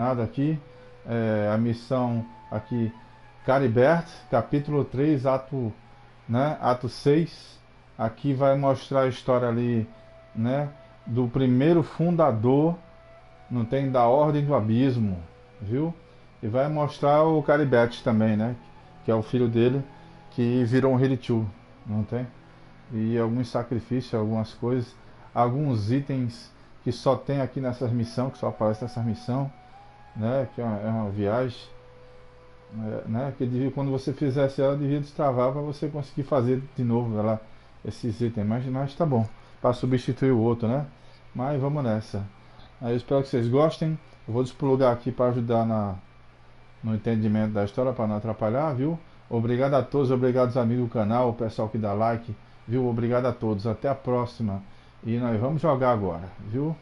nada aqui, a missão aqui, Caribert, capítulo 3 ato, né, ato 6. Aqui vai mostrar a história ali, né, do primeiro fundador, não tem, da Ordem do Abismo, viu? E vai mostrar o Caribert também, né, que é o filho dele, que virou um Hiritu, não tem? E alguns sacrifícios, algumas coisas, alguns itens que só tem aqui nessas missões, que só aparece nessa missão, né? Que é uma viagem, né? Que devia, quando você fizesse ela, devia destravar para você conseguir fazer de novo ela, esses itens. Mas tá bom, para substituir o outro, né? Mas vamos nessa. Aí eu espero que vocês gostem. Eu vou desplugar aqui para ajudar no entendimento da história, para não atrapalhar, viu? Obrigado a todos, obrigado aos amigos do canal, o pessoal que dá like, viu? Obrigado a todos. Até a próxima. E nós vamos jogar agora, viu?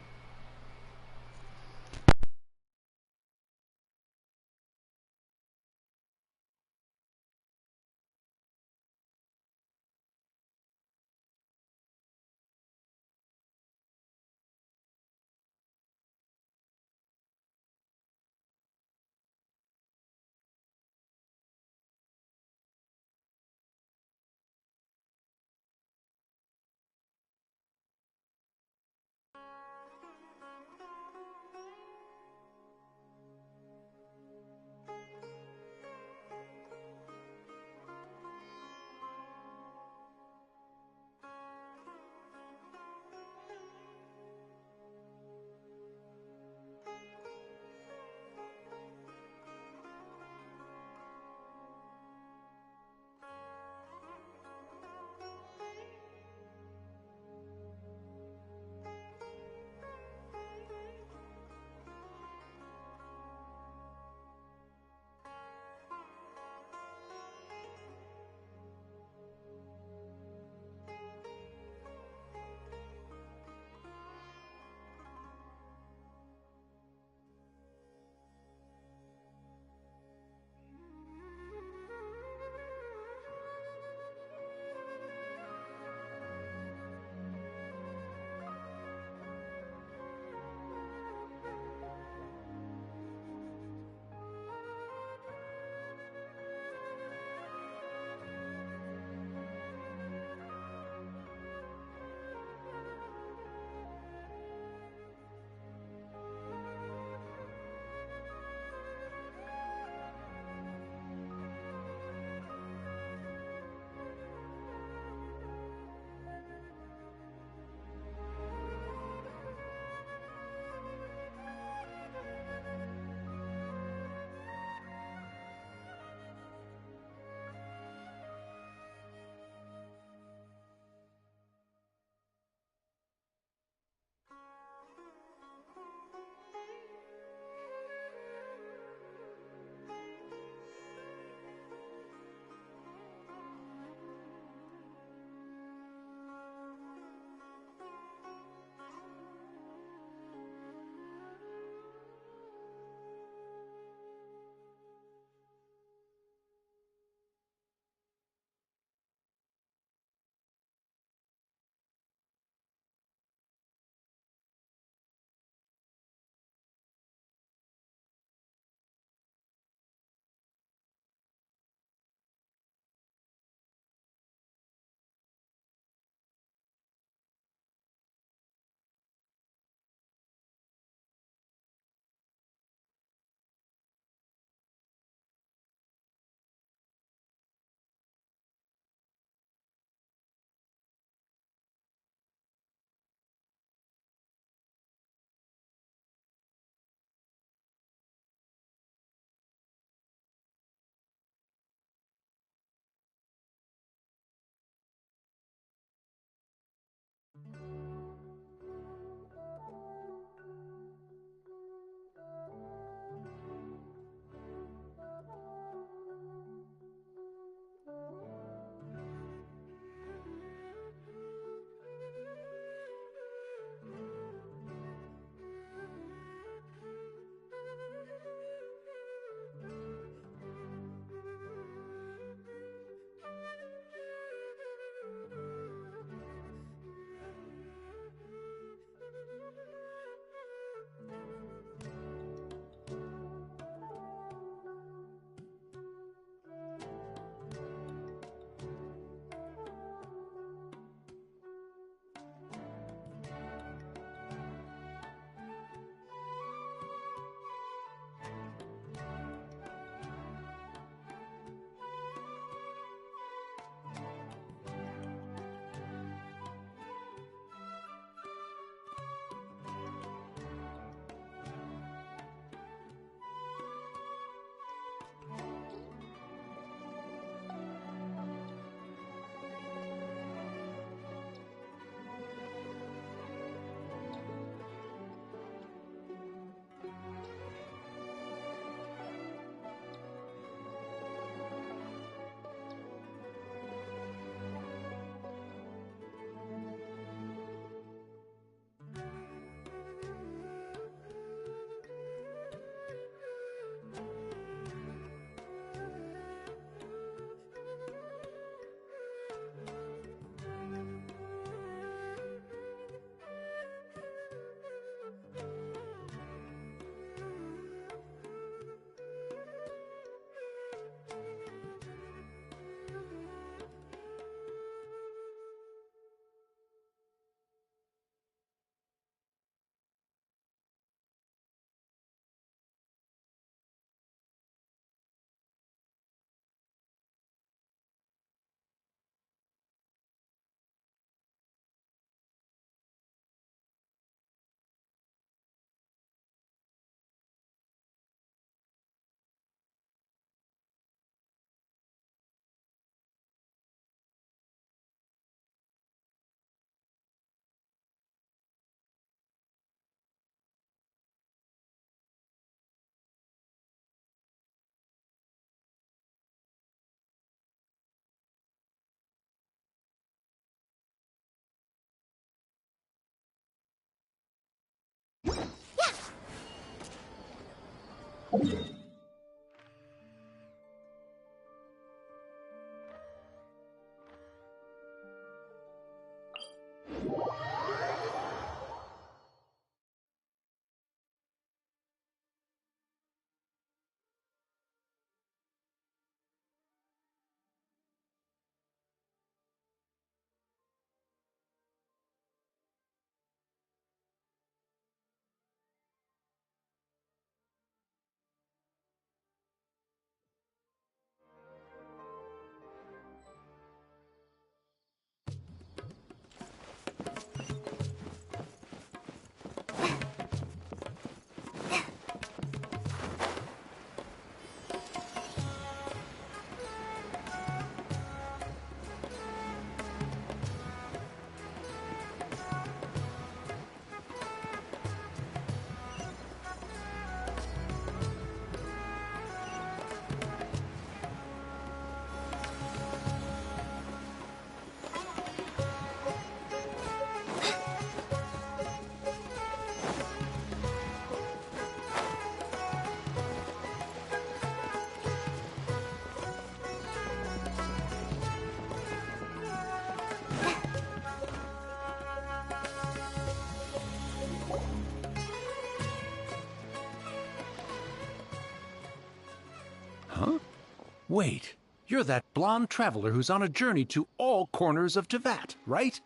Wait, you're that blonde traveler who's on a journey to all corners of Teyvat, right?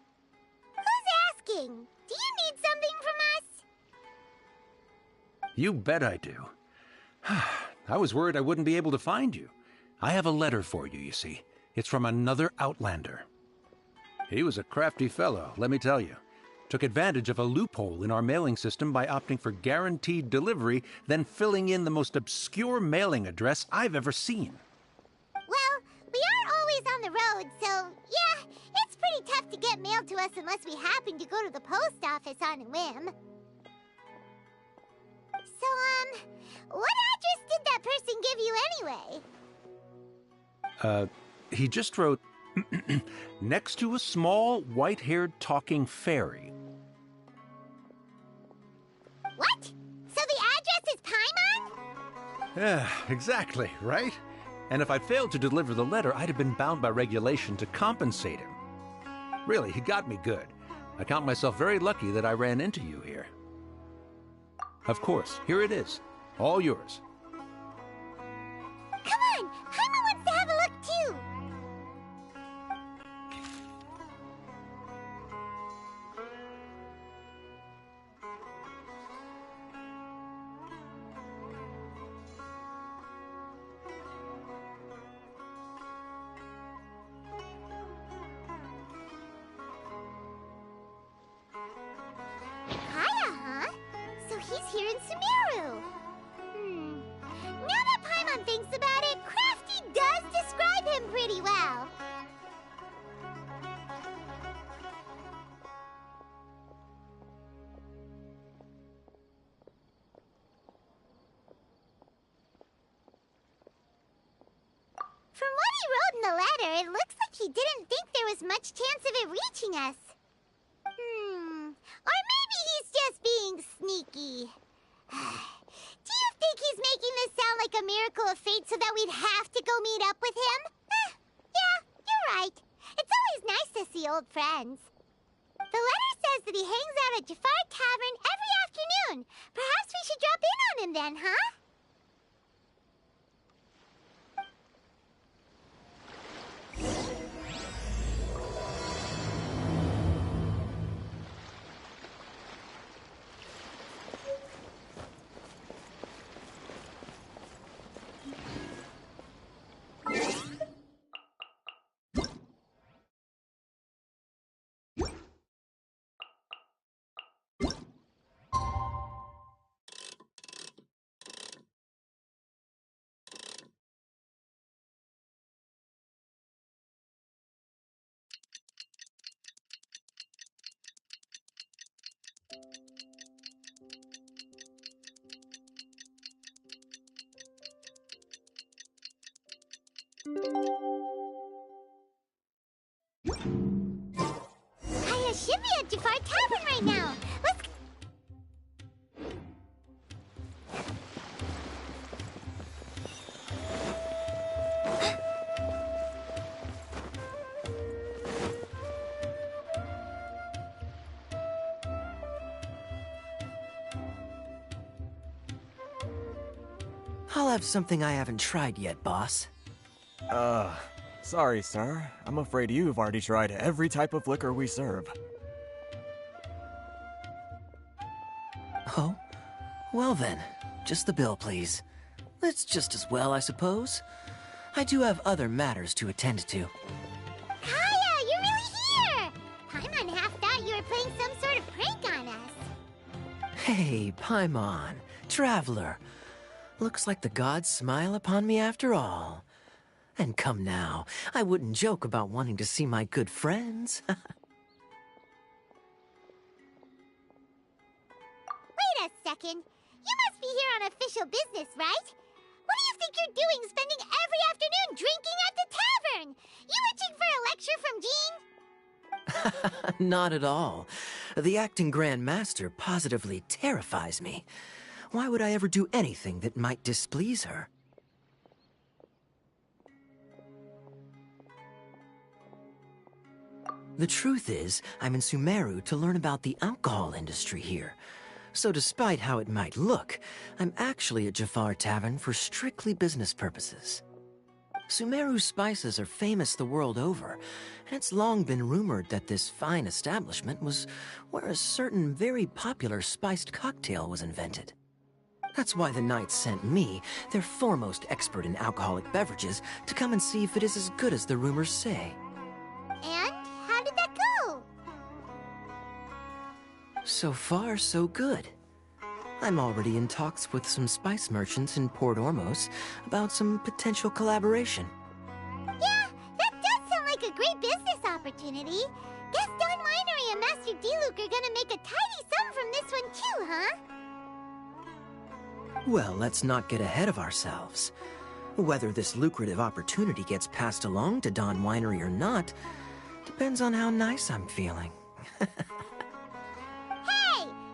Who's asking? Do you need something from us? You bet I do. I was worried I wouldn't be able to find you. I have a letter for you, you see. It's from another Outlander. He was a crafty fellow, let me tell you. Took advantage of a loophole in our mailing system by opting for guaranteed delivery, then filling in the most obscure mailing address I've ever seen. Well, we are always on the road, so yeah, it's pretty tough to get mail to us unless we happen to go to the post office on a whim. So, what address did that person give you anyway? He just wrote, next to a small, white-haired talking fairy. What? So the address is Paimon? Yeah, exactly, right? And if I failed to deliver the letter, I'd have been bound by regulation to compensate him. Really, he got me good. I count myself very lucky that I ran into you here. Of course, here it is. All yours. Come on! Paimon wants to have a look too! Kaya, huh? So he's here in Sumeru. Now that Paimon thinks about it, Crafty does describe him pretty well. From what he wrote in the letter, it looks like he didn't think there was much chance of it reaching us. Or maybe he's just being sneaky. Do you think he's making this sound like a miracle of fate so that we'd have to go meet up with him? Yeah, you're right. It's always nice to see old friends. The letter says that he hangs out at Jafar Tavern every afternoon. Perhaps we should drop in on him then, huh? I should be at Jafar Tavern right now. Let's... I'll have something I haven't tried yet, boss. Sorry, sir. I'm afraid you've already tried every type of liquor we serve. Oh? Well then, just the bill, please. That's just as well, I suppose. I do have other matters to attend to. Kaya, you're really here! Paimon half thought you were playing some sort of prank on us. Hey, Paimon, traveler. Looks like the gods smile upon me after all. And come now, I wouldn't joke about wanting to see my good friends. Wait a second. You must be here on official business, right? What do you think you're doing spending every afternoon drinking at the tavern? You itching for a lecture from Jean? Not at all. The acting Grand Master positively terrifies me. Why would I ever do anything that might displease her? The truth is, I'm in Sumeru to learn about the alcohol industry here. So despite how it might look, I'm actually at Jafar Tavern for strictly business purposes. Sumeru spices are famous the world over, and it's long been rumored that this fine establishment was where a certain very popular spiced cocktail was invented. That's why the Knights sent me, their foremost expert in alcoholic beverages, to come and see if it is as good as the rumors say. And how did that go? So far, so good. I'm already in talks with some spice merchants in Port Ormos about some potential collaboration. Yeah, that does sound like a great business opportunity. Guess Don Winery and Master D-Luke are gonna make a tidy sum from this one too, huh? Well, let's not get ahead of ourselves. Whether this lucrative opportunity gets passed along to Don Winery or not depends on how nice I'm feeling. Hey!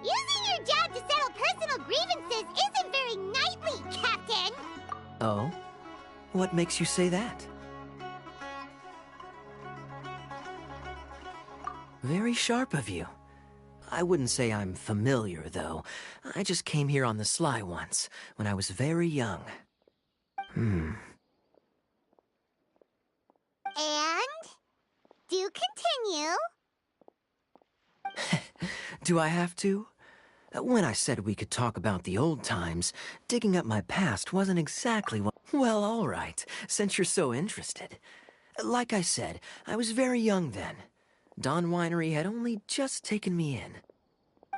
Using your job to settle personal grievances isn't very knightly, Captain! Oh? What makes you say that? Very sharp of you. I wouldn't say I'm familiar, though. I just came here on the sly once, when I was very young. And? Do continue. Do I have to? When I said we could talk about the old times, digging up my past wasn't exactly what... Well, all right, since you're so interested. Like I said, I was very young then. Don Winery had only just taken me in.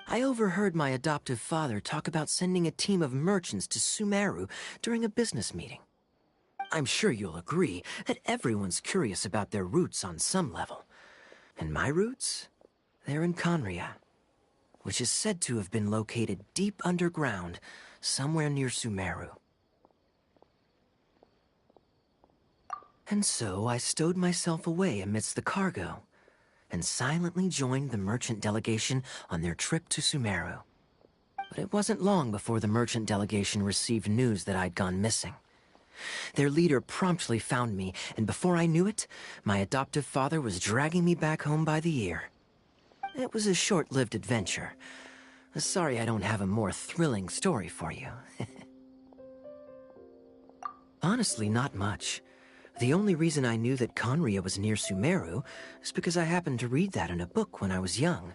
I overheard my adoptive father talk about sending a team of merchants to Sumeru during a business meeting. I'm sure you'll agree that everyone's curious about their roots on some level. And my roots? They're in Conria, which is said to have been located deep underground, somewhere near Sumeru. And so I stowed myself away amidst the cargo, and silently joined the merchant delegation on their trip to Sumeru. But it wasn't long before the merchant delegation received news that I'd gone missing. Their leader promptly found me, and before I knew it, my adoptive father was dragging me back home by the ear. It was a short-lived adventure. Sorry I don't have a more thrilling story for you. Honestly, not much. The only reason I knew that Conria was near Sumeru is because I happened to read that in a book when I was young.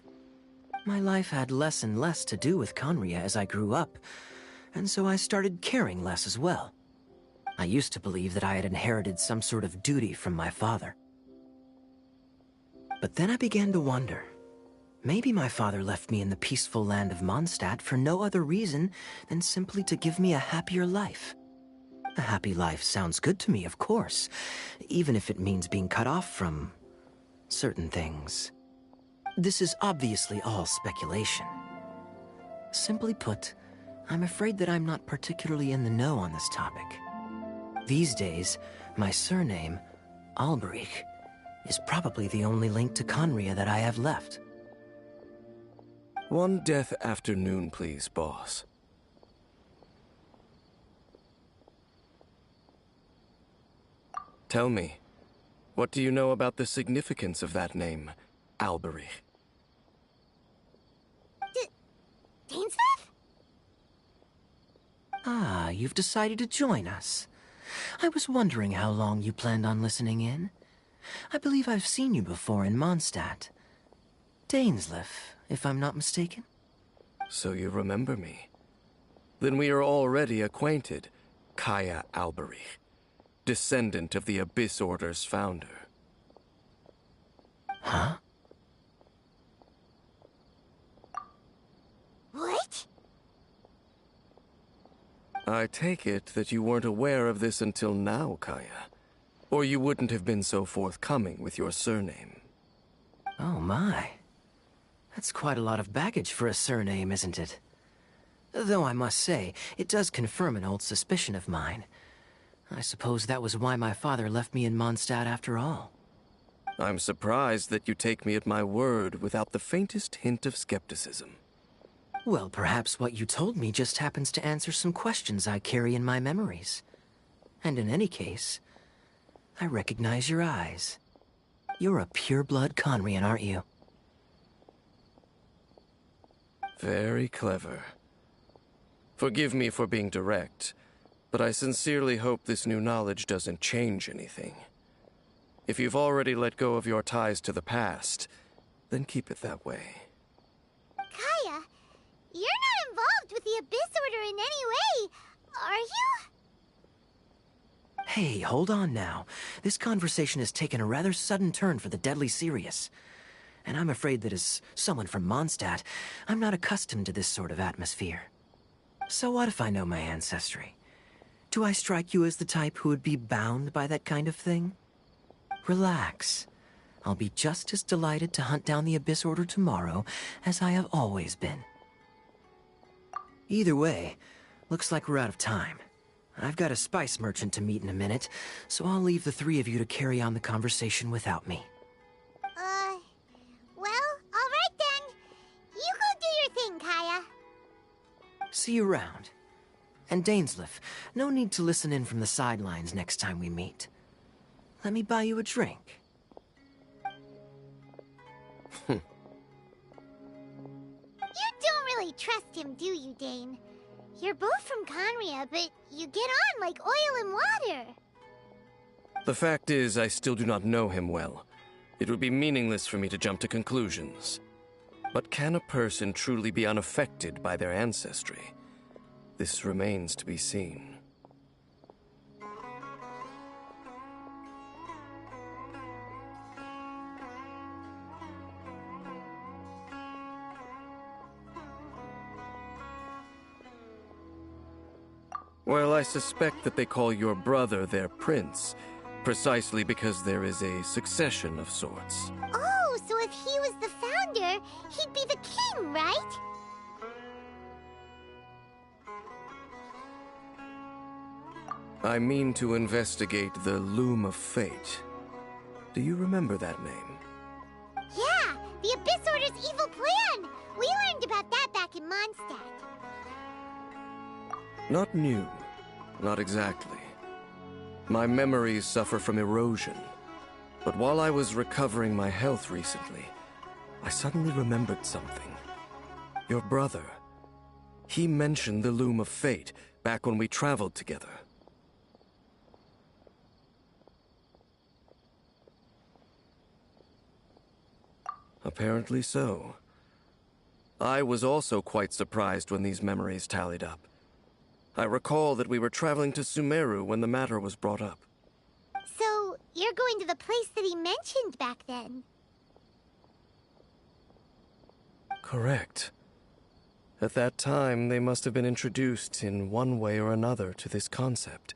My life had less and less to do with Conria as I grew up, and so I started caring less as well. I used to believe that I had inherited some sort of duty from my father. But then I began to wonder. Maybe my father left me in the peaceful land of Mondstadt for no other reason than simply to give me a happier life. A happy life sounds good to me, of course, even if it means being cut off from certain things. This is obviously all speculation. Simply put, I'm afraid that I'm not particularly in the know on this topic. These days, my surname, Alberich, is probably the only link to Conria that I have left. One death afternoon, please, boss. Tell me, what do you know about the significance of that name, Alberich? Dainsmith? Ah, you've decided to join us. I was wondering how long you planned on listening in. I believe I've seen you before in Mondstadt. Dainsleif, if I'm not mistaken. So you remember me. Then we are already acquainted, Kaya Alberich, descendant of the Abyss Order's founder. Huh? What? I take it that you weren't aware of this until now, Kaya. Or you wouldn't have been so forthcoming with your surname. Oh my. That's quite a lot of baggage for a surname, isn't it? Though I must say, it does confirm an old suspicion of mine. I suppose that was why my father left me in Mondstadt after all. I'm surprised that you take me at my word without the faintest hint of skepticism. Well, perhaps what you told me just happens to answer some questions I carry in my memories. And in any case, I recognize your eyes. You're a pure-blood Conrian, aren't you? Very clever. Forgive me for being direct, but I sincerely hope this new knowledge doesn't change anything. If you've already let go of your ties to the past, then keep it that way. Kaya, you're not involved with the Abyss Order in any way, are you? Hey, hold on now. This conversation has taken a rather sudden turn for the deadly serious. And I'm afraid that as someone from Mondstadt, I'm not accustomed to this sort of atmosphere. So what if I know my ancestry? Do I strike you as the type who would be bound by that kind of thing? Relax. I'll be just as delighted to hunt down the Abyss Order tomorrow as I have always been. Either way, looks like we're out of time. I've got a spice merchant to meet in a minute, so I'll leave the three of you to carry on the conversation without me. Well, all right then. You go do your thing, Kaya. See you around. And Dainsleif, no need to listen in from the sidelines next time we meet. Let me buy you a drink. You don't really trust him, do you, Dane? You're both from Conria, but you get on like oil and water. The fact is, I still do not know him well. It would be meaningless for me to jump to conclusions. But can a person truly be unaffected by their ancestry? This remains to be seen. Well, I suspect that they call your brother their prince, precisely because there is a succession of sorts. Oh, so if he was the founder, he'd be the king, right? I mean to investigate the Loom of Fate. Do you remember that name? Yeah, the Abyss Order's evil plan. We learned about that back in Mondstadt. Not new. Not exactly. My memories suffer from erosion. But while I was recovering my health recently, I suddenly remembered something. Your brother. He mentioned the Loom of Fate back when we traveled together. Apparently so. I was also quite surprised when these memories tallied up. I recall that we were traveling to Sumeru when the matter was brought up. So, you're going to the place that he mentioned back then? Correct. At that time, they must have been introduced in one way or another to this concept.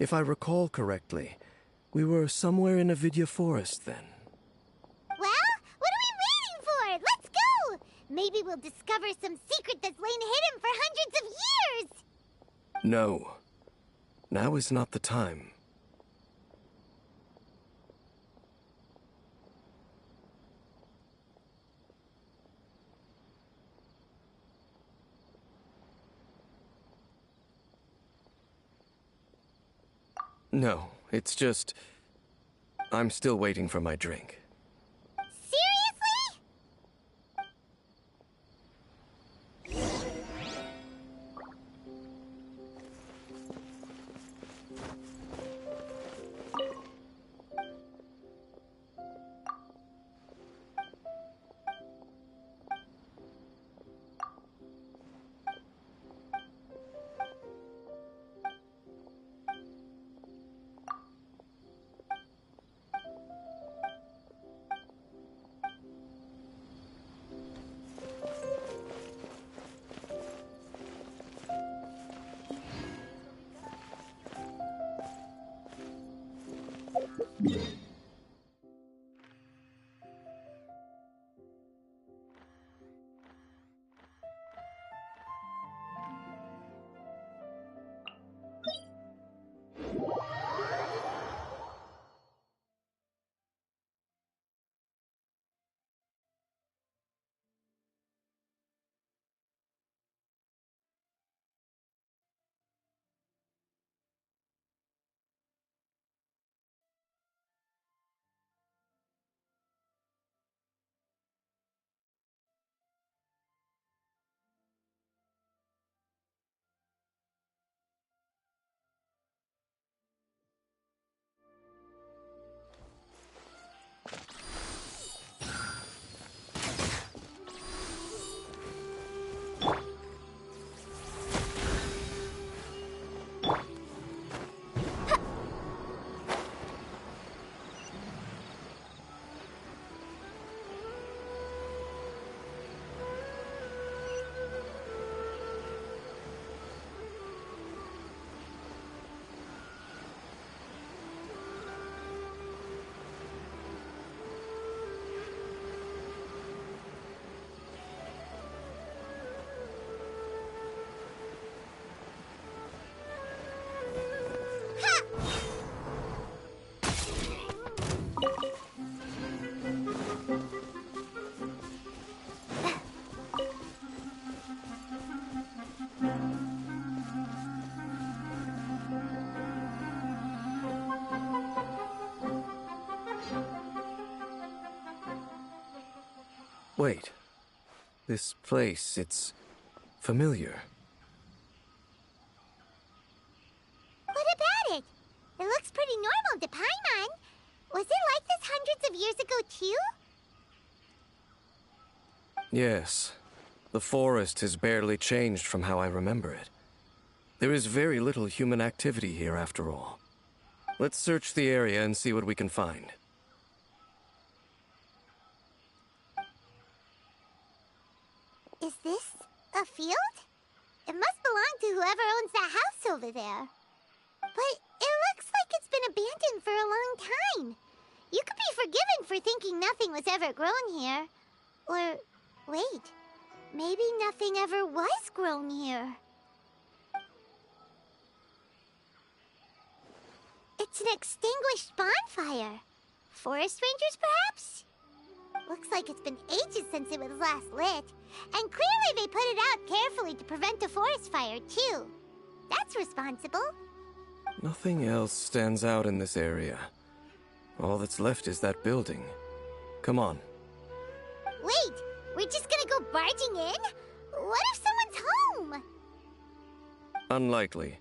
If I recall correctly, we were somewhere in Avidya Forest then. Well, what are we waiting for? Let's go! Maybe we'll discover some secret that's lain hidden for hundreds of years! No. Now is not the time. No, it's just... I'm still waiting for my drink. Seriously? Wait. This place, it's familiar. What about it? It looks pretty normal to Paimon. Was it like this hundreds of years ago, too? Yes. The forest has barely changed from how I remember it. There is very little human activity here, after all. Let's search the area and see what we can find. Is this a field? It must belong to whoever owns that house over there. But it looks like it's been abandoned for a long time. You could be forgiven for thinking nothing was ever grown here. Or, wait, maybe nothing ever was grown here. It's an extinguished bonfire. Forest rangers, perhaps? Looks like it's been ages since it was last lit. And clearly they put it out carefully to prevent a forest fire, too. That's responsible. Nothing else stands out in this area. All that's left is that building. Come on. Wait, we're just gonna go barging in? What if someone's home? Unlikely.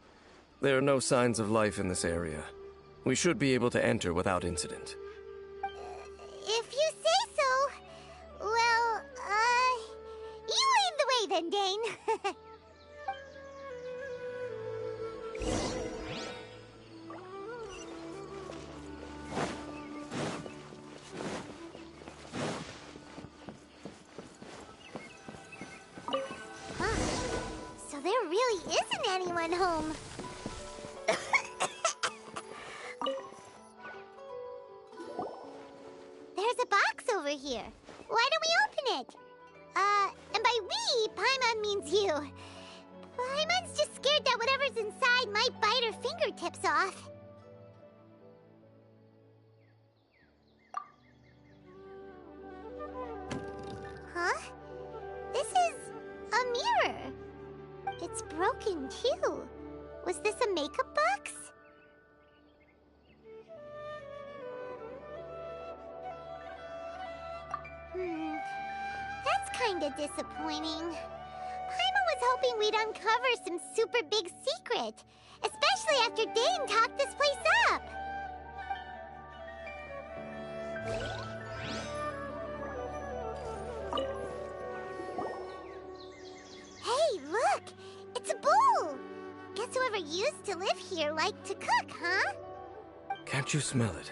There are no signs of life in this area. We should be able to enter without incident. If you say so. Well, you lead the way then, Dane. So there really isn't anyone home. There's a box over here. Why don't we open it? And by we, Paimon means you. Paimon's just scared that whatever's inside might bite her fingertips off. Huh? This is a mirror. It's broken, too. Was this a makeup box? That's kinda disappointing. Paimon was hoping we'd uncover some super big secret, especially after Dane talked this place up. Hey, look! It's a bowl! Guess whoever used to live here liked to cook, huh? Can't you smell it?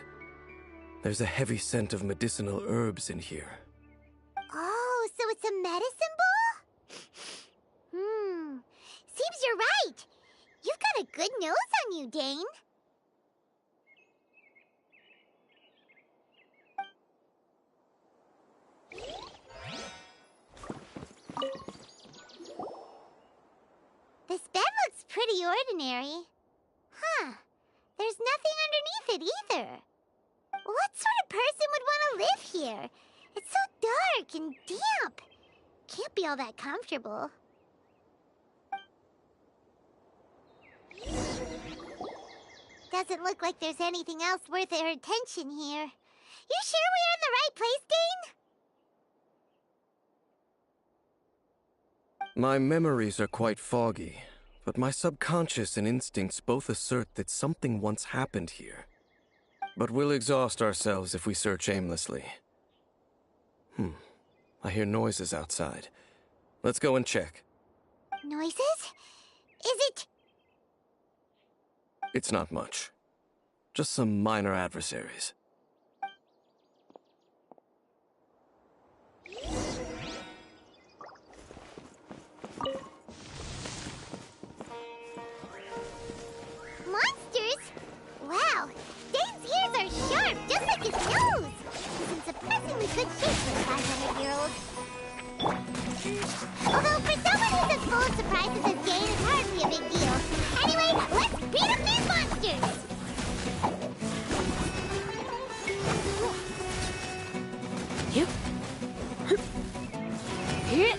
There's a heavy scent of medicinal herbs in here. Oh, so it's a medicine bowl? Seems you're right. You've got a good nose on you, Dane. pretty ordinary. Huh. There's nothing underneath it either. What sort of person would want to live here? It's so dark and damp. Can't be all that comfortable. Doesn't look like there's anything else worth our attention here. You sure we're in the right place, Dane? My memories are quite foggy, but my subconscious and instincts both assert that something once happened here. But we'll exhaust ourselves if we search aimlessly. I hear noises outside. Let's go and check. Noises? Is it... It's not much. Just some minor adversaries. Monsters? Wow, Dane's ears are sharp, just like his nose. He's in surprisingly good shape for a 500-year-old. Although for someone who's as full of surprises as Dane, it's hardly a big deal. Anyway, let's beat up these monsters! Yep. Here.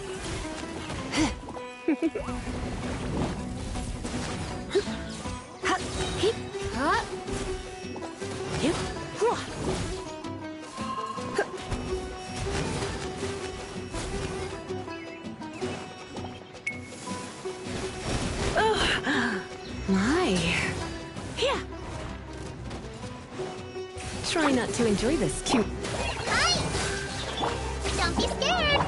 My. Yeah. Try not to enjoy this too. Hi! Don't be scared!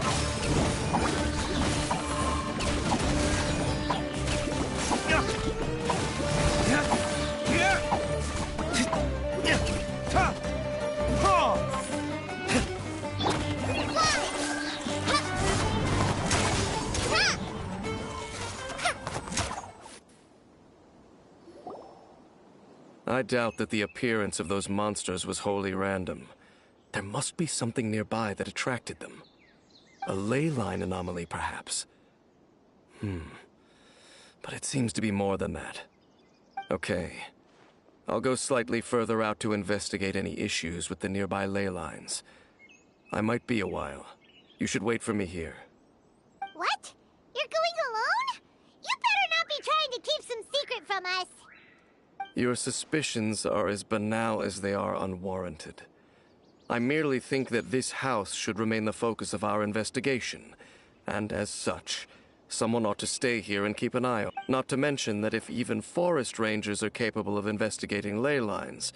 I doubt that the appearance of those monsters was wholly random. There must be something nearby that attracted them. A ley line anomaly, perhaps. But it seems to be more than that. Okay. I'll go slightly further out to investigate any issues with the nearby ley lines. I might be a while. You should wait for me here. What? You're going alone? You better not be trying to keep some secret from us. Your suspicions are as banal as they are unwarranted. I merely think that this house should remain the focus of our investigation, and as such, someone ought to stay here and keep an eye on. Not to mention that if even forest rangers are capable of investigating ley lines,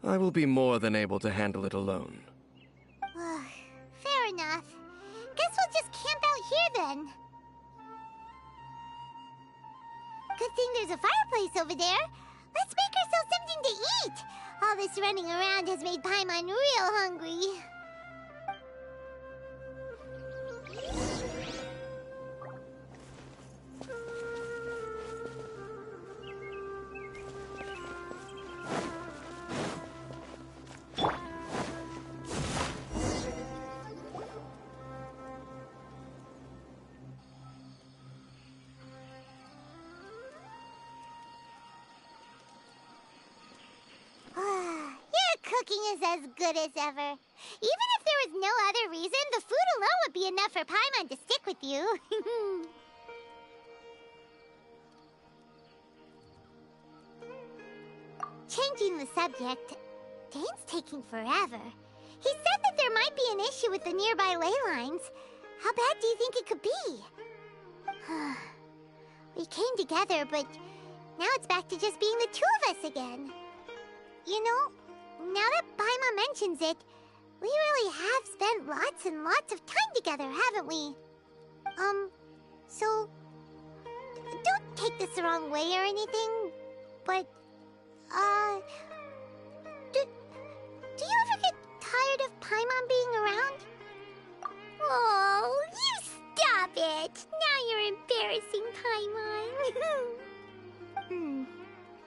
I will be more than able to handle it alone. Fair enough. Guess we'll just camp out here then. Good thing there's a fireplace over there. Let's make ourselves something to eat. All this running around has made Paimon real hungry. Cooking is as good as ever. Even if there was no other reason, the food alone would be enough for Paimon to stick with you. Changing the subject, Dane's taking forever. He said that there might be an issue with the nearby ley lines. How bad do you think it could be? We came together, but now it's back to just being the two of us again. You know, now that Paimon mentions it, we really have spent lots and lots of time together, haven't we? So, don't take this the wrong way or anything, but, do you ever get tired of Paimon being around? Oh, you stop it! Now you're embarrassing Paimon.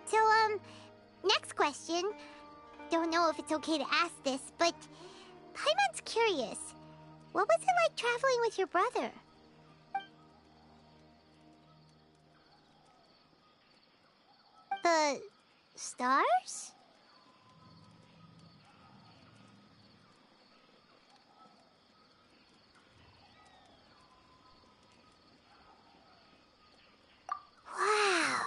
So, next question. Don't know if it's okay to ask this, but Paimon's curious. What was it like traveling with your brother? Stars? Wow.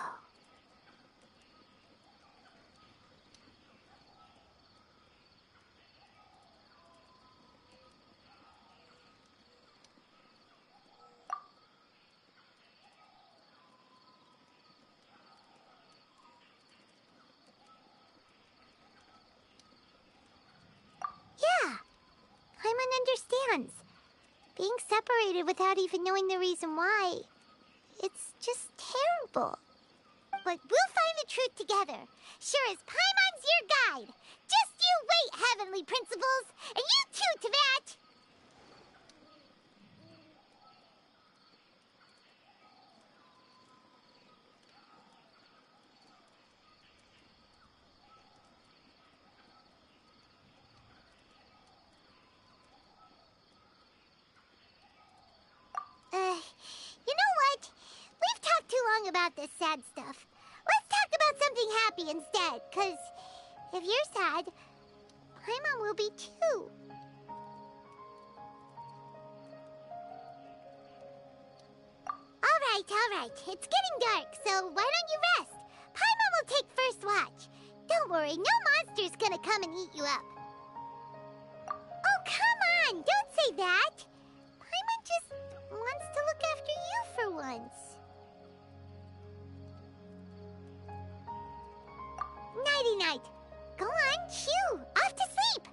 Yeah, Paimon understands. Being separated without even knowing the reason why, it's just terrible. But we'll find the truth together. Sure as Paimon's your guide. Just you wait, Heavenly Principles! And you too, Teyvat! You know what? We've talked too long about this sad stuff. Let's talk about something happy instead, 'cause if you're sad, Paimon will be too. All right. It's getting dark, so why don't you rest? Paimon will take first watch. Don't worry, no monster's gonna come and eat you up. Oh, come on! Don't say that! Paimon just wants to look after you for once. Nighty-night. Go on, chew. Off to sleep.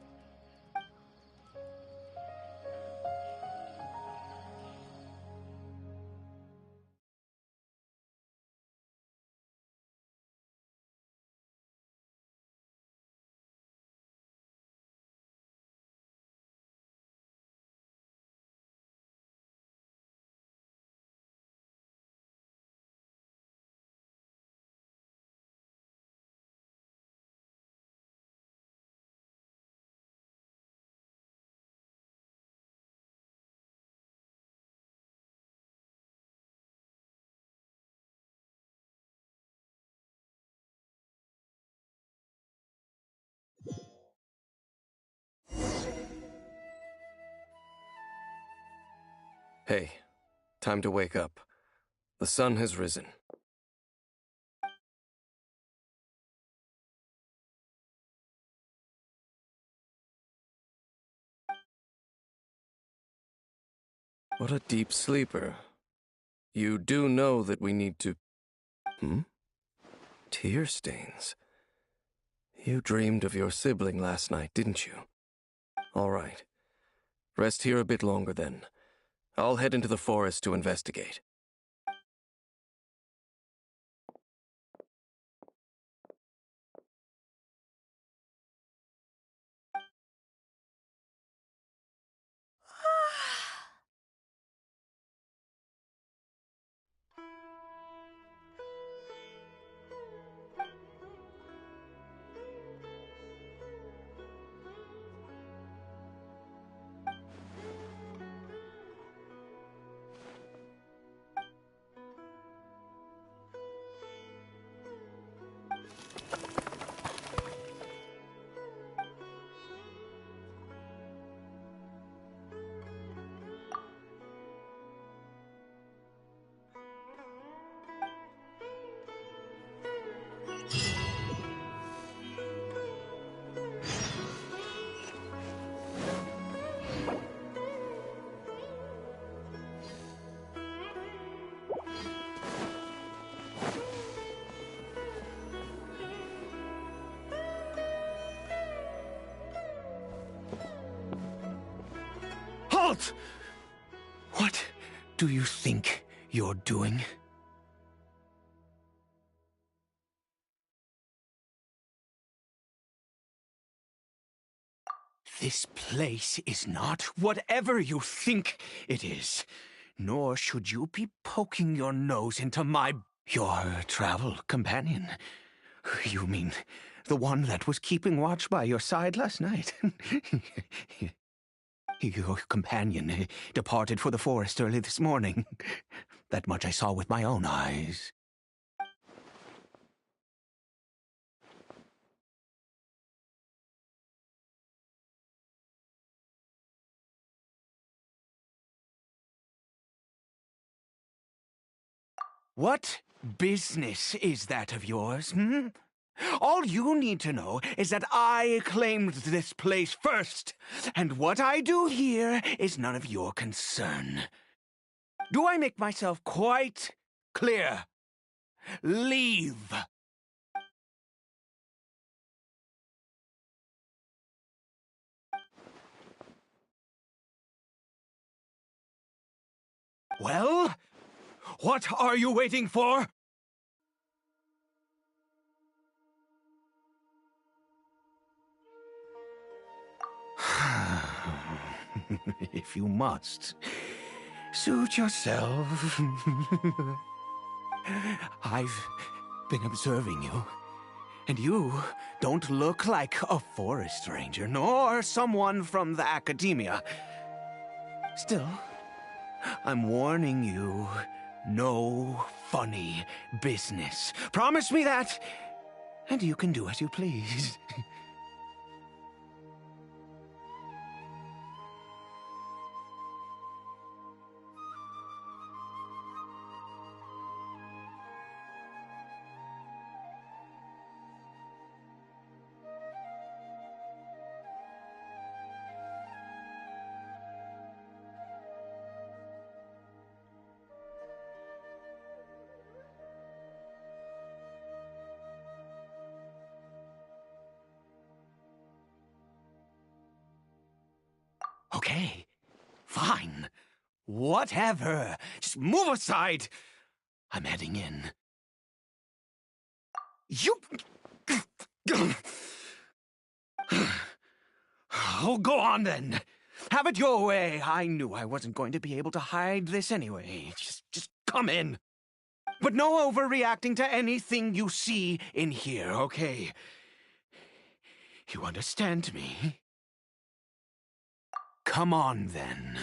Hey, time to wake up. The sun has risen. What a deep sleeper. You do know that we need to... Tear stains. You dreamed of your sibling last night, didn't you? All right. Rest here a bit longer then. I'll head into the forest to investigate. Halt! What do you think you're doing? This place is not whatever you think it is. Nor should you be poking your nose into your travel companion. You mean the one that was keeping watch by your side last night? Your companion departed for the forest early this morning. That much I saw with my own eyes. What business is that of yours, hmm? All you need to know is that I claimed this place first, and what I do here is none of your concern. Do I make myself quite clear? Leave! Well, what are you waiting for? If you must, suit yourself. I've been observing you, and you don't look like a forest ranger, nor someone from the academia. Still, I'm warning you, no funny business. Promise me that, and you can do as you please. Okay, fine. Whatever. Just move aside. I'm heading in. You... Oh, go on then. Have it your way. I knew I wasn't going to be able to hide this anyway. Just come in. But no overreacting to anything you see in here, okay? You understand me? Come on, then.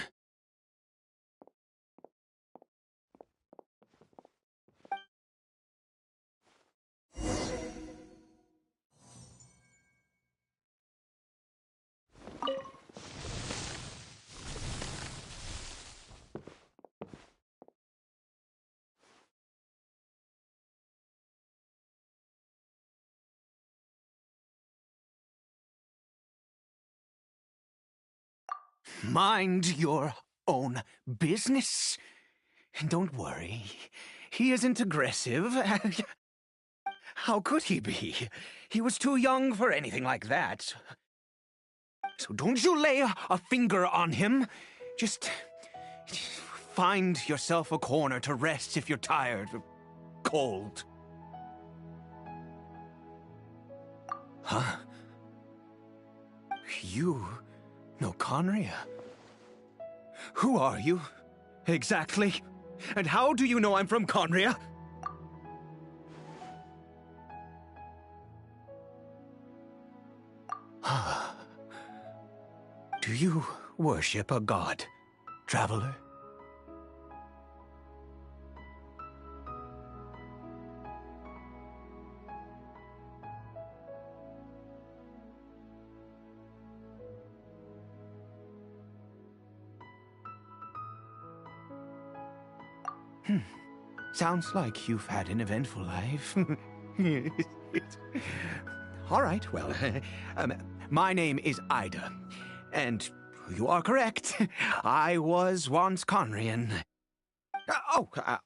Mind your own business. And don't worry, he isn't aggressive. How could he be? He was too young for anything like that. So don't you lay a finger on him. Just find yourself a corner to rest if you're tired or cold. Huh? You know Conria? Who are you, exactly? And how do you know I'm from Conria? Do you worship a god, traveler? Sounds like you've had an eventful life. All right, well, my name is Ida, and you are correct. I was once Conrian.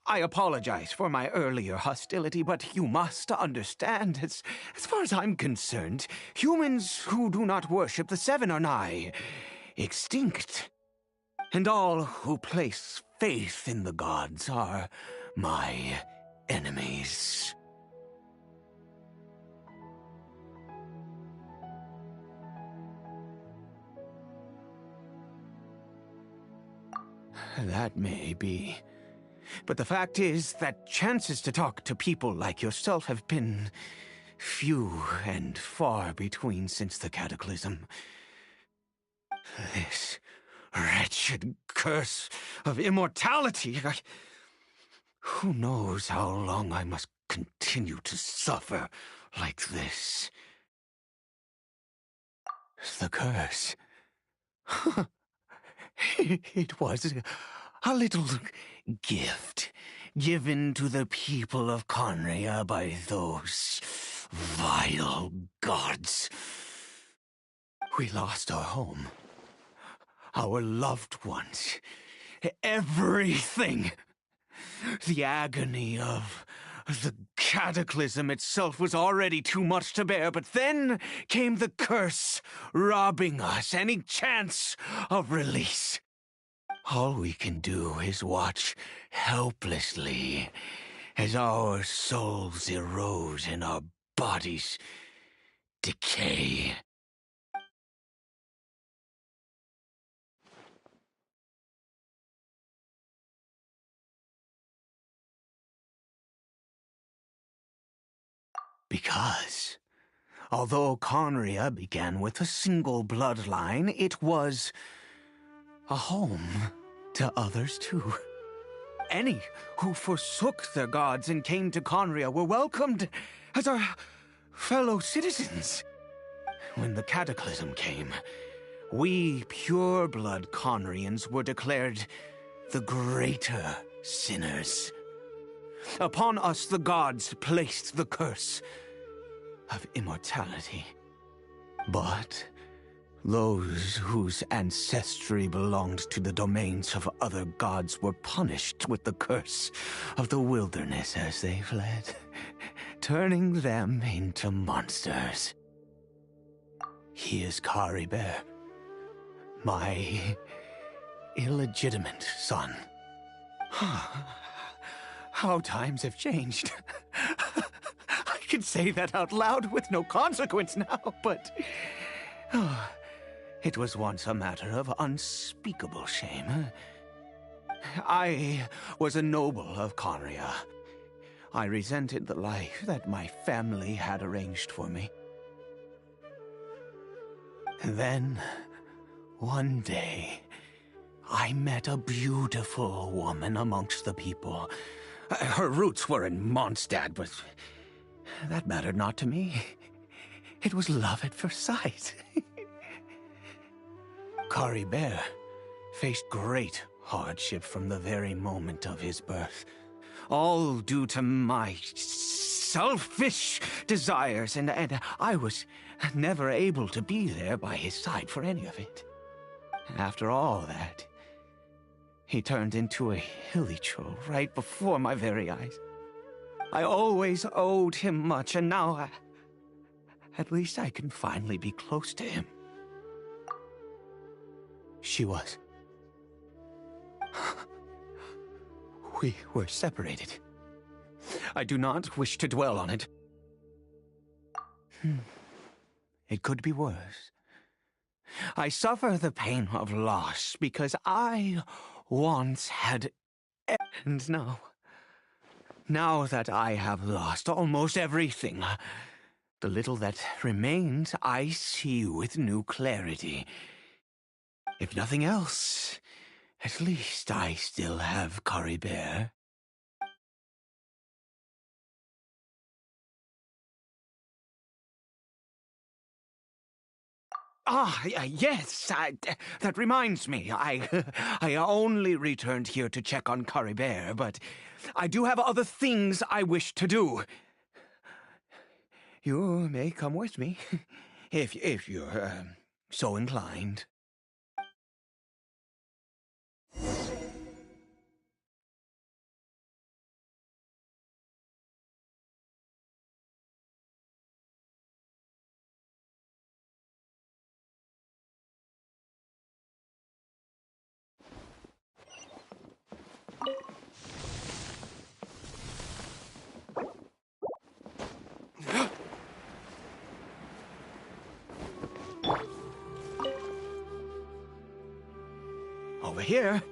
I apologize for my earlier hostility, but you must understand, as far as I'm concerned, humans who do not worship the Seven are nigh extinct. And all who place faith in the gods are my enemies. That may be. But the fact is that chances to talk to people like yourself have been few and far between since the cataclysm. This wretched curse of immortality. Who knows how long I must continue to suffer like this? The curse. It was a little gift given to the people of Conria by those vile gods. We lost our home, our loved ones, everything. The agony of the cataclysm itself was already too much to bear, but then came the curse, robbing us any chance of release. All we can do is watch helplessly as our souls erode and our bodies decay. Because, although Conria began with a single bloodline, it was a home to others too. Any who forsook their gods and came to Conria were welcomed as our fellow citizens. When the cataclysm came, we pure-blood Conrians were declared the greater sinners. Upon us the gods placed the curse of immortality. But those whose ancestry belonged to the domains of other gods were punished with the curse of the wilderness as they fled, turning them into monsters. He is Caribert, my illegitimate son. How times have changed. I can say that out loud with no consequence now, but it was once a matter of unspeakable shame. I was a noble of Conria. I resented the life that my family had arranged for me. And then, one day, I met a beautiful woman amongst the people. Her roots were in Mondstadt, but that mattered not to me. It was love at first sight. Caribert faced great hardship from the very moment of his birth, all due to my selfish desires, and I was never able to be there by his side for any of it. After all that, he turned into a hilichurl right before my very eyes. I always owed him much, and now at least I can finally be close to him. She was. We were separated. I do not wish to dwell on it. It could be worse. I suffer the pain of loss because I once had... And now that I have lost almost everything, the little that remains I see with new clarity. If nothing else, at least I still have Caribert. Yes, that reminds me. I only returned here to check on Caribert, but I do have other things I wish to do. You may come with me, if you're so inclined. Over here.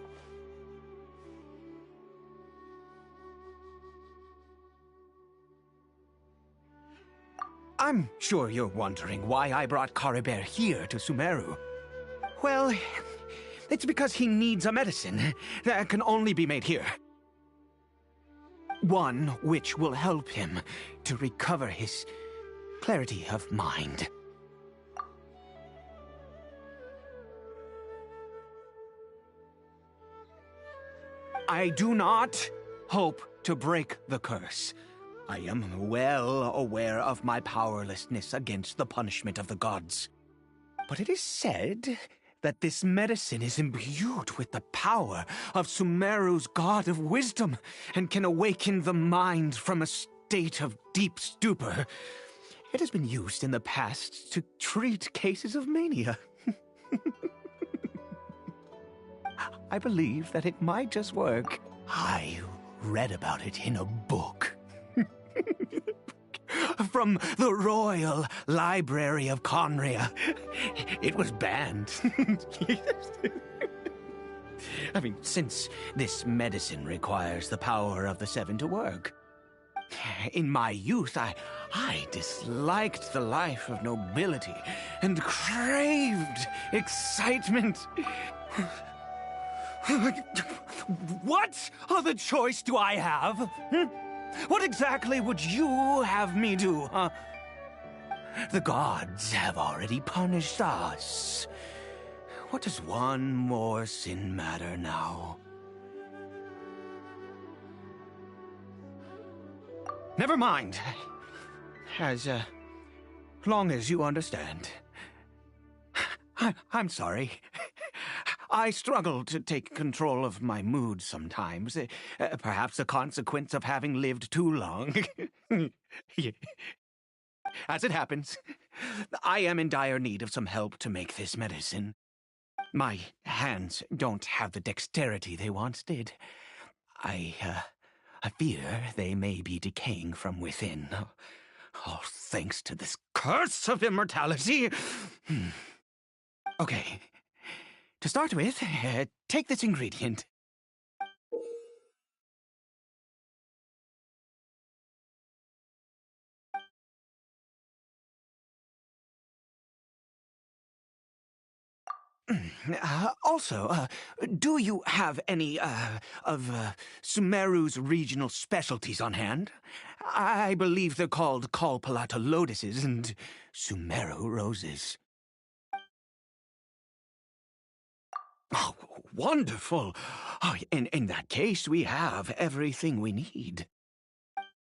I'm sure you're wondering why I brought Caribert here to Sumeru. Well, it's because he needs a medicine that can only be made here. One which will help him to recover his clarity of mind. I do not hope to break the curse. I am well aware of my powerlessness against the punishment of the gods. But it is said that this medicine is imbued with the power of Sumeru's god of wisdom and can awaken the mind from a state of deep stupor. It has been used in the past to treat cases of mania. I believe that it might just work. I read about it in a book. From the Royal Library of Conria. It was banned. I mean, since this medicine requires the power of the Seven to work. In my youth, I disliked the life of nobility and craved excitement. What other choice do I have? What exactly would you have me do, huh? The gods have already punished us. What does one more sin matter now? Never mind. As long as you understand. I'm sorry. I struggle to take control of my mood sometimes. Perhaps a consequence of having lived too long. As it happens, I am in dire need of some help to make this medicine. My hands don't have the dexterity they once did. I fear they may be decaying from within. All thanks to this curse of immortality. Okay. To start with, take this ingredient. Also, do you have any, of Sumeru's regional specialties on hand? I believe they're called Kalpalata lotuses and Sumeru roses. Oh, wonderful! Oh, in that case, we have everything we need.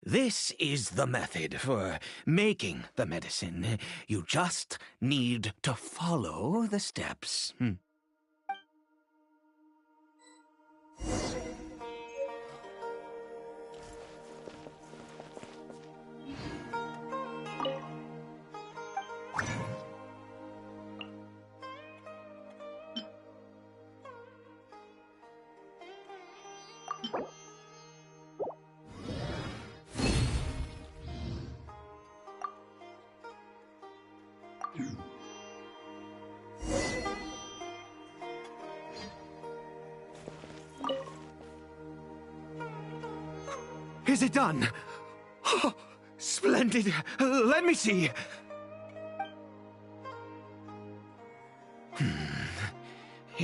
This is the method for making the medicine. You just need to follow the steps. Is it done? Oh, splendid. Let me see.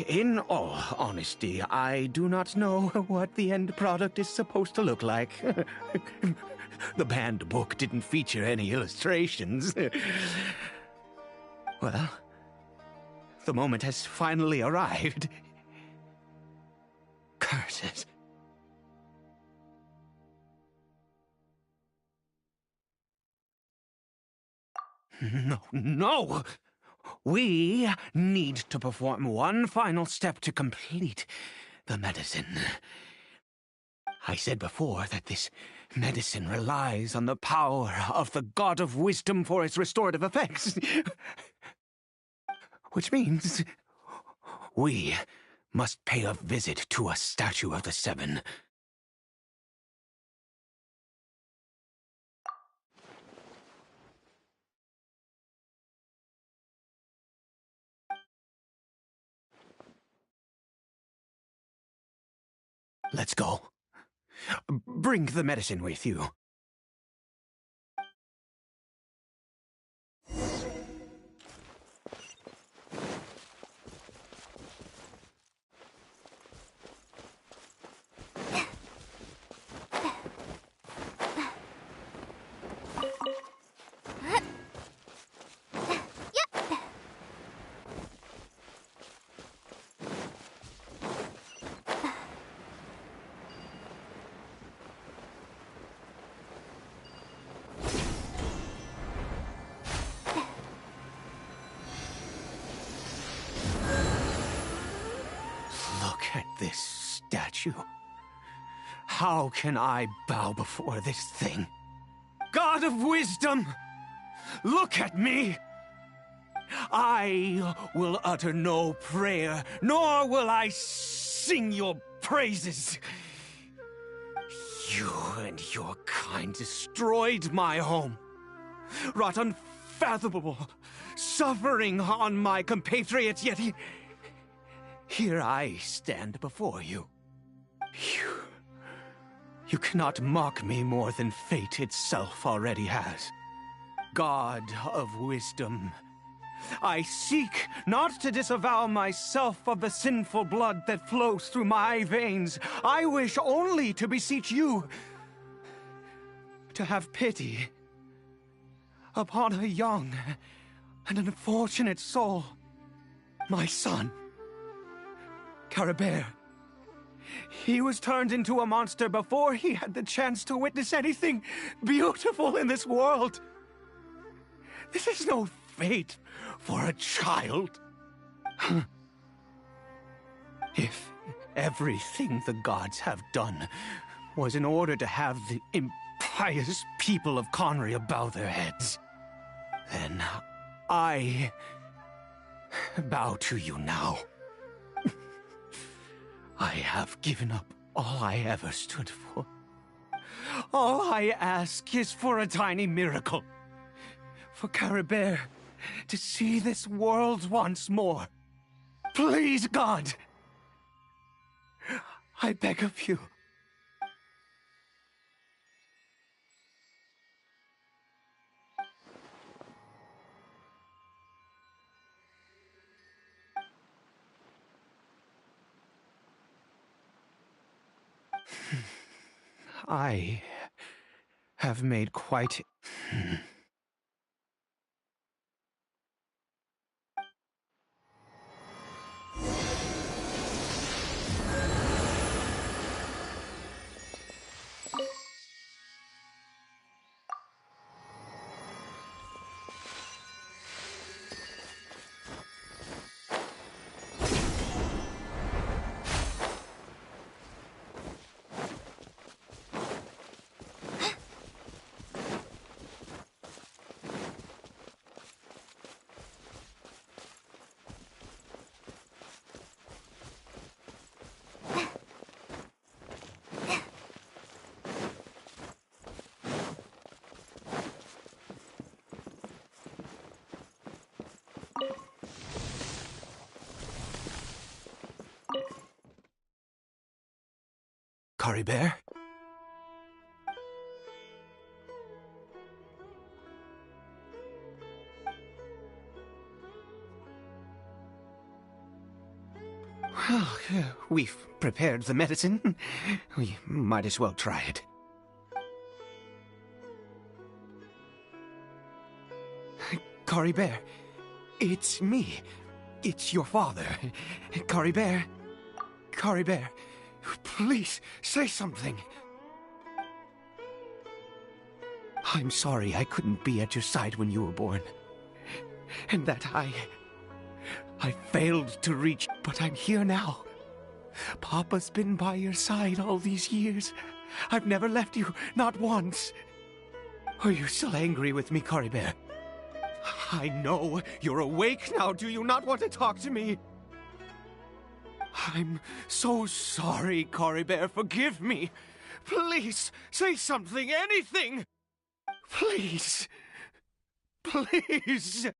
In all honesty, I do not know what the end product is supposed to look like. The banned book didn't feature any illustrations. Well, the moment has finally arrived. Curses. No! We need to perform one final step to complete the medicine. I said before that this medicine relies on the power of the God of Wisdom for its restorative effects. Which means we must pay a visit to a statue of the Seven. Let's go. Bring the medicine with you. you. How can I bow before this thing? God of wisdom, look at me! I will utter no prayer, nor will I sing your praises. You and your kind destroyed my home, wrought unfathomable suffering on my compatriots, yet here I stand before you. You cannot mock me more than fate itself already has. God of wisdom, I seek not to disavow myself of the sinful blood that flows through my veins. I wish only to beseech you to have pity upon a young and unfortunate soul, my son, Caribert. He was turned into a monster before he had the chance to witness anything beautiful in this world. This is no fate for a child. If everything the gods have done was in order to have the impious people of Conria bow their heads, then I bow to you now. I have given up all I ever stood for. All I ask is for a tiny miracle. For Caribert to see this world once more. Please, God! I beg of you. I have made quite... Caribert? Well, we've prepared the medicine. We might as well try it. Caribert, it's me. It's your father. Caribert. Caribert, please, say something. I'm sorry I couldn't be at your side when you were born. And that I failed to reach, but I'm here now. Papa's been by your side all these years. I've never left you, not once. Are you still angry with me, Caribert? I know you're awake now. Do you not want to talk to me? I'm so sorry, Caribert. Forgive me. Please, say something, anything. Please. Please.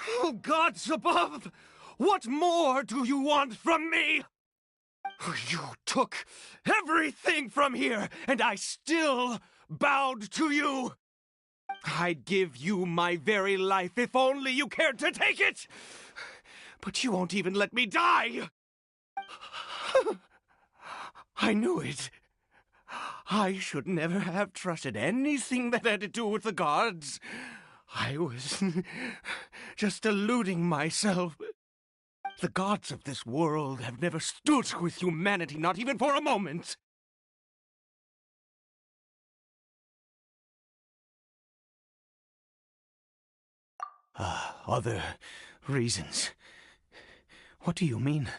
Oh, gods above! What more do you want from me? You took everything from here, and I still bowed to you. I'd give you my very life if only you cared to take it. But you won't even let me die. I knew it. I should never have trusted anything that had to do with the gods. I was just deluding myself. The gods of this world have never stood with humanity, not even for a moment. Other reasons. What do you mean?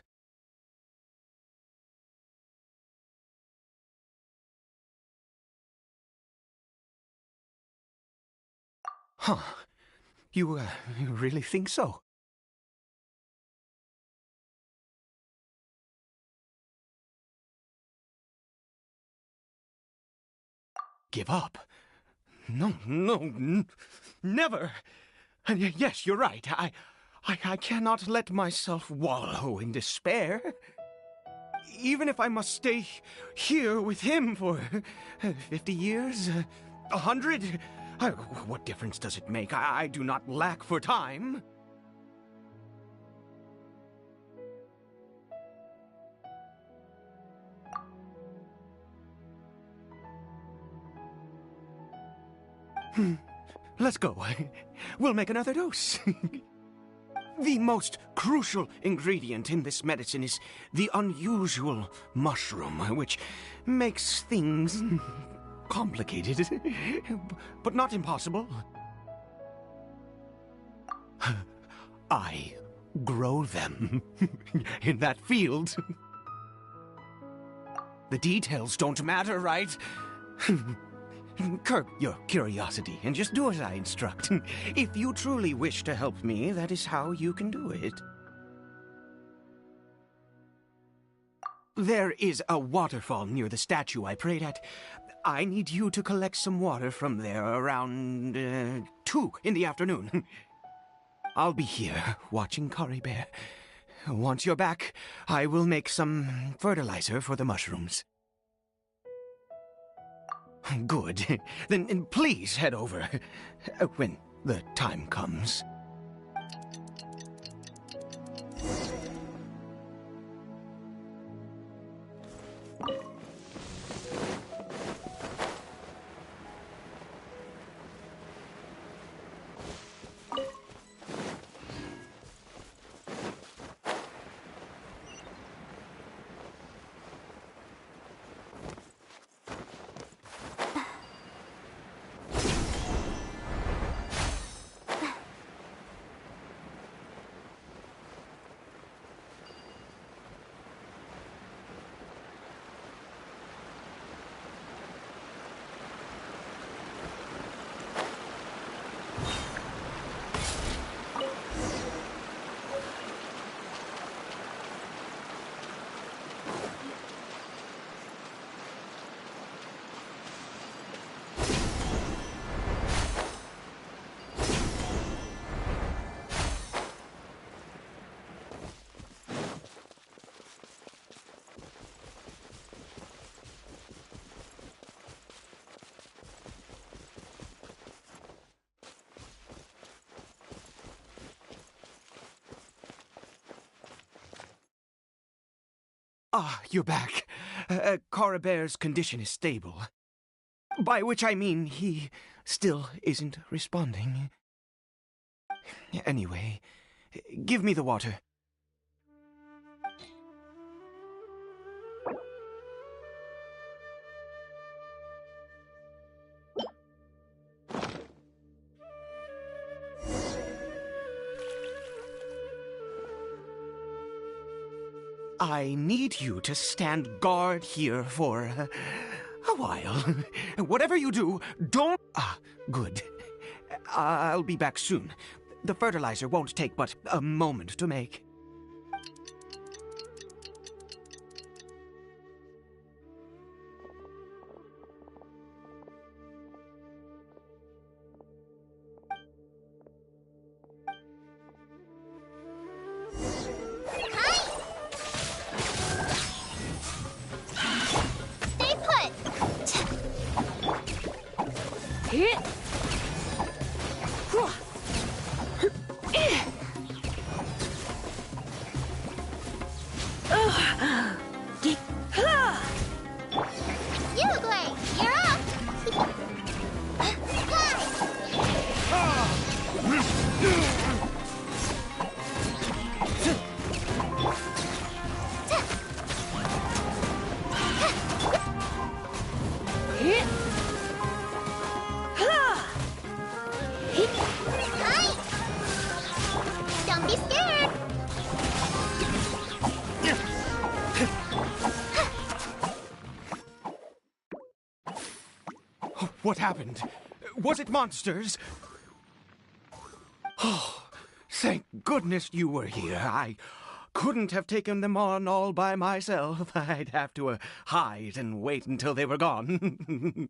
Huh. You really think so? Give up? No, never! And yes, you're right. I cannot let myself wallow in despair. Even if I must stay here with him for 50 years, 100, what difference does it make? I do not lack for time. Let's go. We'll make another dose. The most crucial ingredient in this medicine is the unusual mushroom, which makes things complicated, but not impossible. I grow them in that field. The details don't matter, right? Curb your curiosity and just do as I instruct. If you truly wish to help me, that is how you can do it. There is a waterfall near the statue I prayed at. I need you to collect some water from there around 2 in the afternoon. I'll be here watching Caribert. Once you're back, I will make some fertilizer for the mushrooms. Good. Then please head over when the time comes. Ah, you're back. Caribert's condition is stable. By which I mean he still isn't responding. Anyway, give me the water. I need you to stand guard here for a while. Whatever you do, don't... Ah, good. I'll be back soon. The fertilizer won't take but a moment to make. Don't be scared! What happened? Was it monsters? Oh, thank goodness you were here. I couldn't have taken them on all by myself. I'd have to hide and wait until they were gone.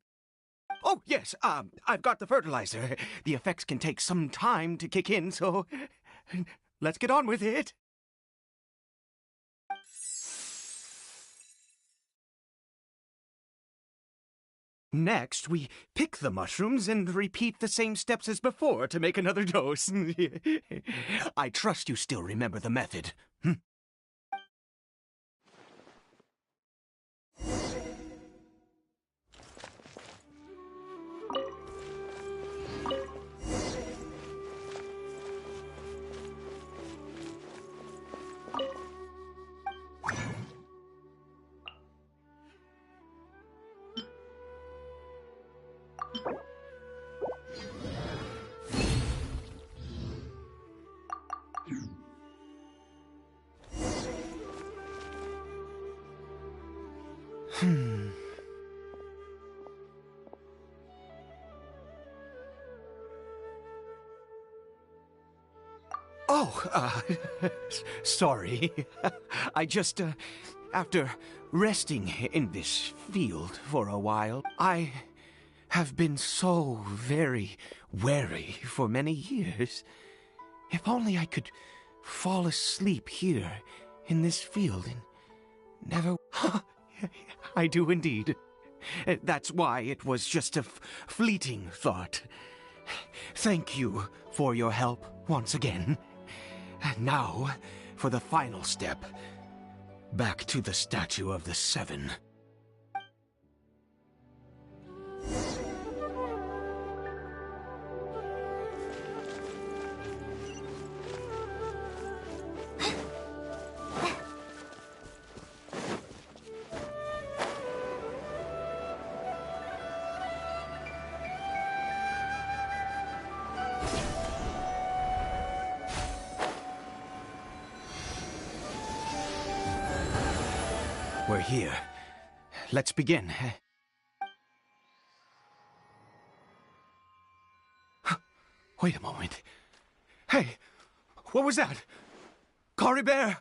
Oh, yes, I've got the fertilizer. The effects can take some time to kick in, so let's get on with it. Next, we pick the mushrooms and repeat the same steps as before to make another dose. I trust you still remember the method. Oh, sorry. I just, after resting in this field for a while, I have been so very wary for many years. If only I could fall asleep here in this field and never... I do indeed. That's why it was just a fleeting thought. Thank you for your help once again. And now, for the final step. Back to the Statue of the Seven. We're here. Let's begin. Wait a moment. Hey, what was that? Caribert!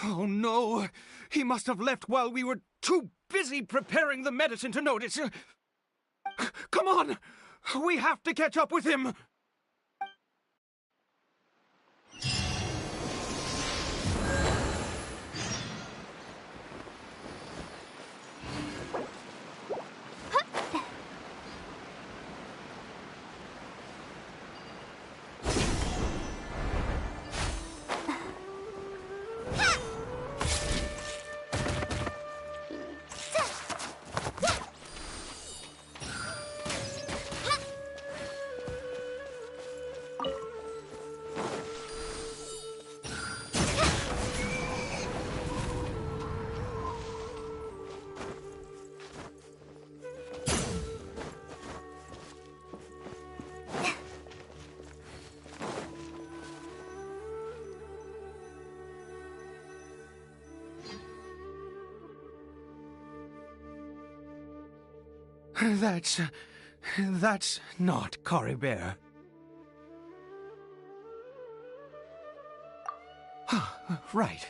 Oh no, he must have left while we were too busy preparing the medicine to notice. Come on, we have to catch up with him. That's not Caribert. Right.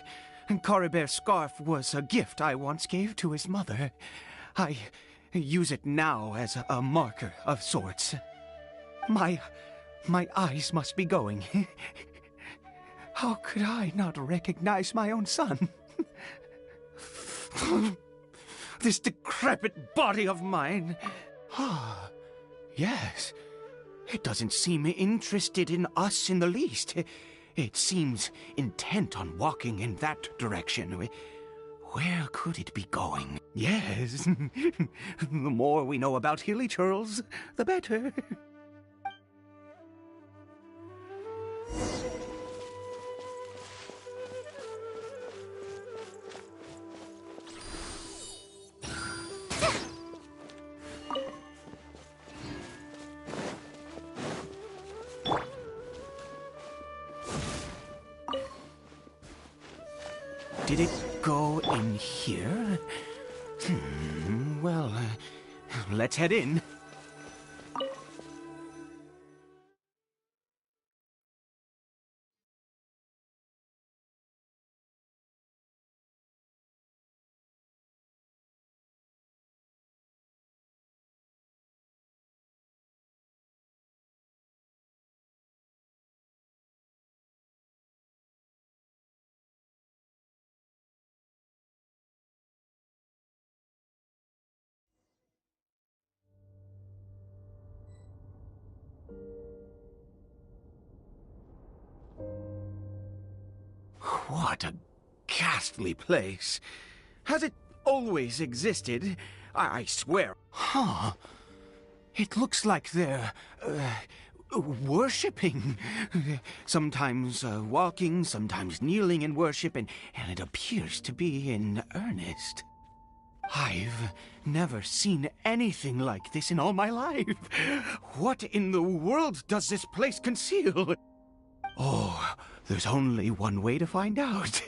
Caribert's scarf was a gift I once gave to his mother. I use it now as a marker of sorts. My eyes must be going. How could I not recognize my own son? This decrepit body of mine. Ah, yes. It doesn't seem interested in us in the least. It seems intent on walking in that direction. Where could it be going? Yes. The more we know about hilly churls, the better. Did it go in here? Well, let's head in. What a ghastly place. Has it always existed? I swear. Huh. It looks like they're, worshipping. Sometimes walking, sometimes kneeling in worship, and it appears to be in earnest. I've never seen anything like this in all my life. What in the world does this place conceal? Oh, there's only one way to find out.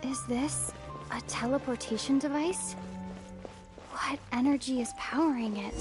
Is this a teleportation device? What energy is powering it?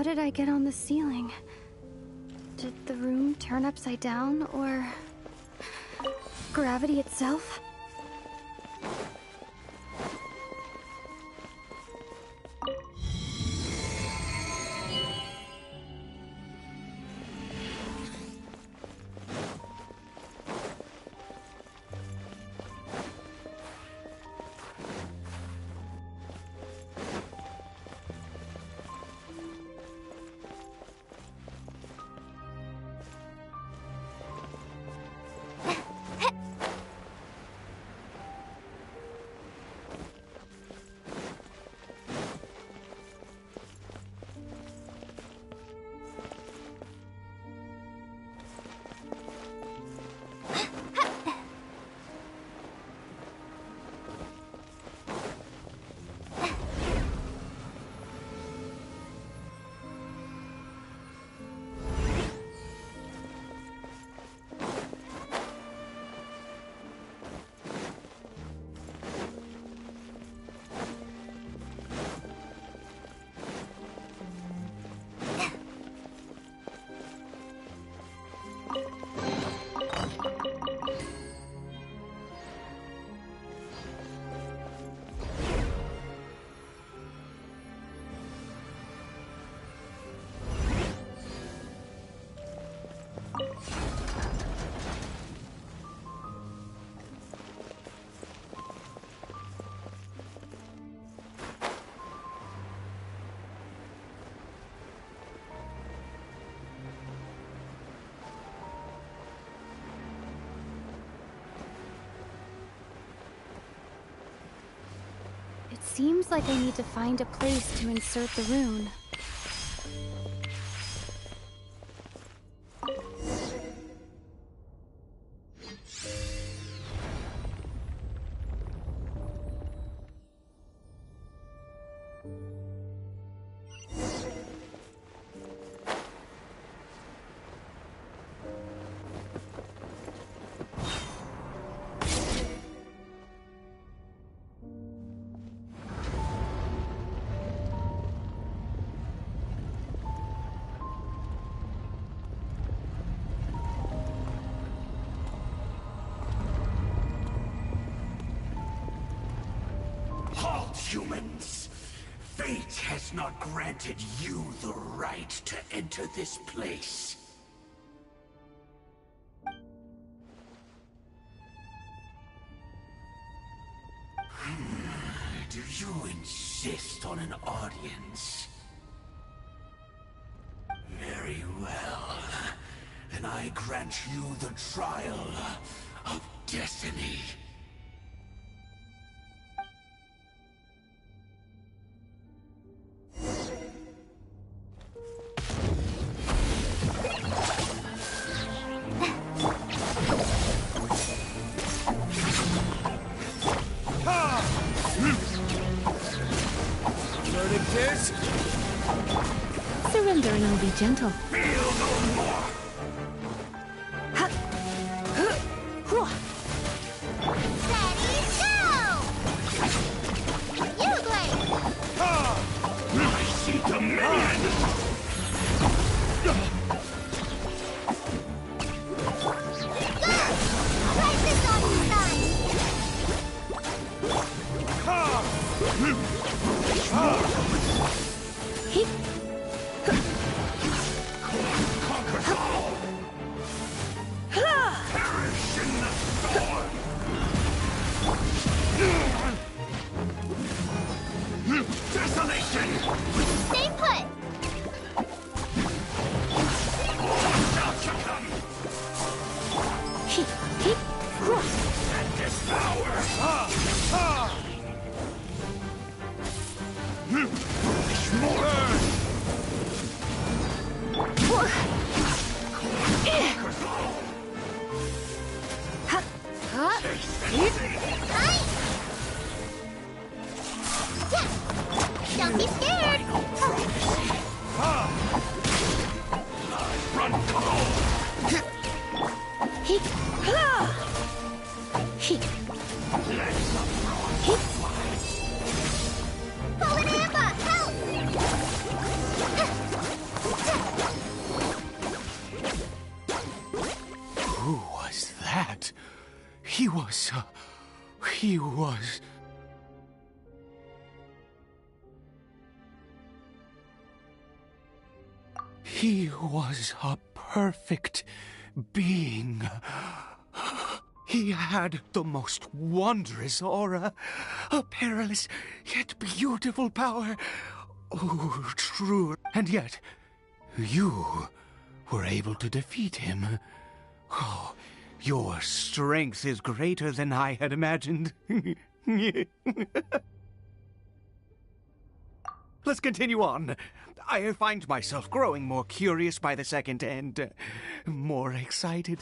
How did I get on the ceiling? Did the room turn upside down, or gravity itself? It seems like I need to find a place to insert the rune. Humans, fate has not granted you the right to enter this place. Do you insist on an audience? Very well. Then I grant you the trial of destiny. Surrender and I'll be gentle. Feel no more! Ready, go! You play! I see dominion! Crisis on his side! Conquers all! Perish in the storm! Desolation! Stay put! Now to come! And devour! Conquers all! Don't be scared! Run, go! Pull an amber! Help! Who was that? He was... He was a perfect being. He had the most wondrous aura, a perilous yet beautiful power. Oh, true. And yet, you were able to defeat him. Oh, your strength is greater than I had imagined. Let's continue on. I find myself growing more curious by the second and more excited.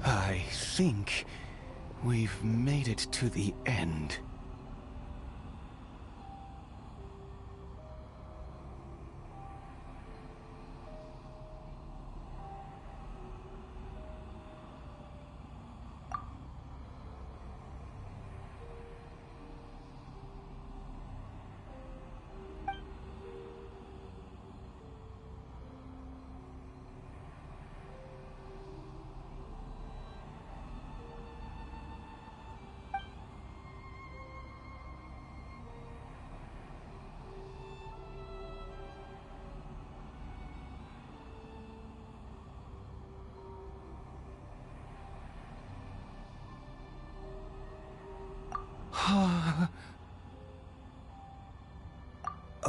I think we've made it to the end.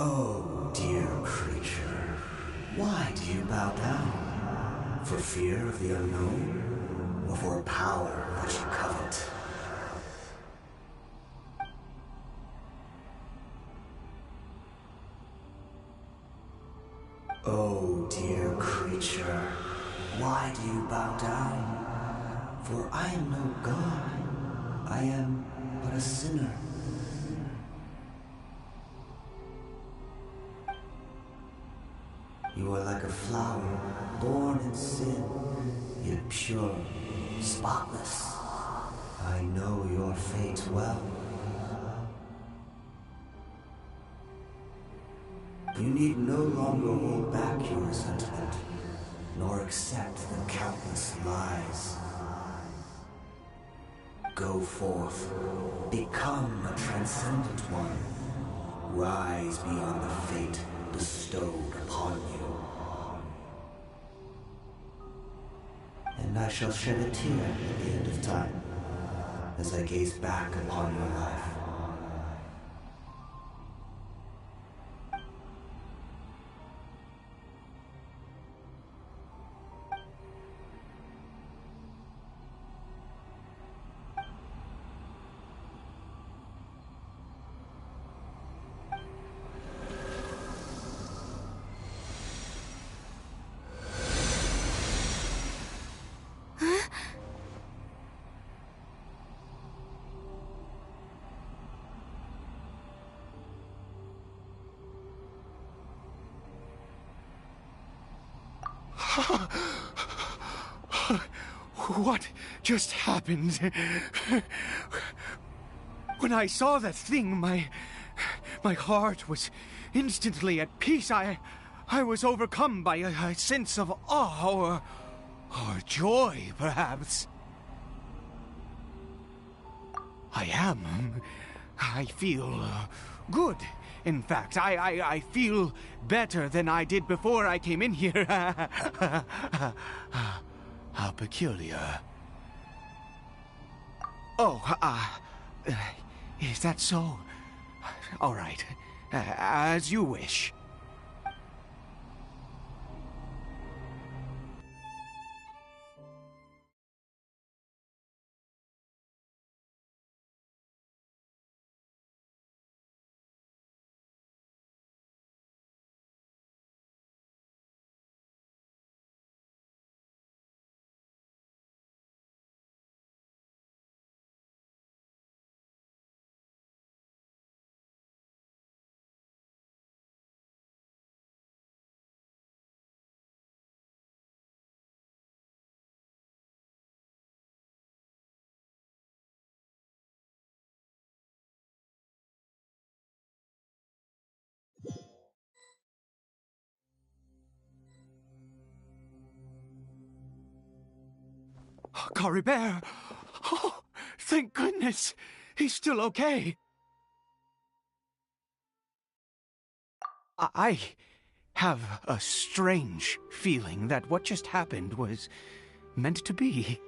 Oh, dear creature, why do you bow down? For fear of the unknown? Or for a power that you covet? Oh, dear creature, why do you bow down? For I am no god. I am but a sinner. You are like a flower, born in sin, yet pure, spotless. I know your fate well. You need no longer hold back your resentment, nor accept the countless lies. Go forth, become a transcendent one. Rise beyond the fate bestowed upon you. And I shall shed a tear at the end of time, as I gaze back upon your life. What just happened? When I saw that thing, my heart was instantly at peace. I was overcome by a sense of awe Or joy, perhaps. I am. I feel good. In fact, I feel better than I did before I came in here. How peculiar. Oh, is that so? All right. As you wish. Caribert! Oh, thank goodness! He's still okay! I have a strange feeling that what just happened was meant to be.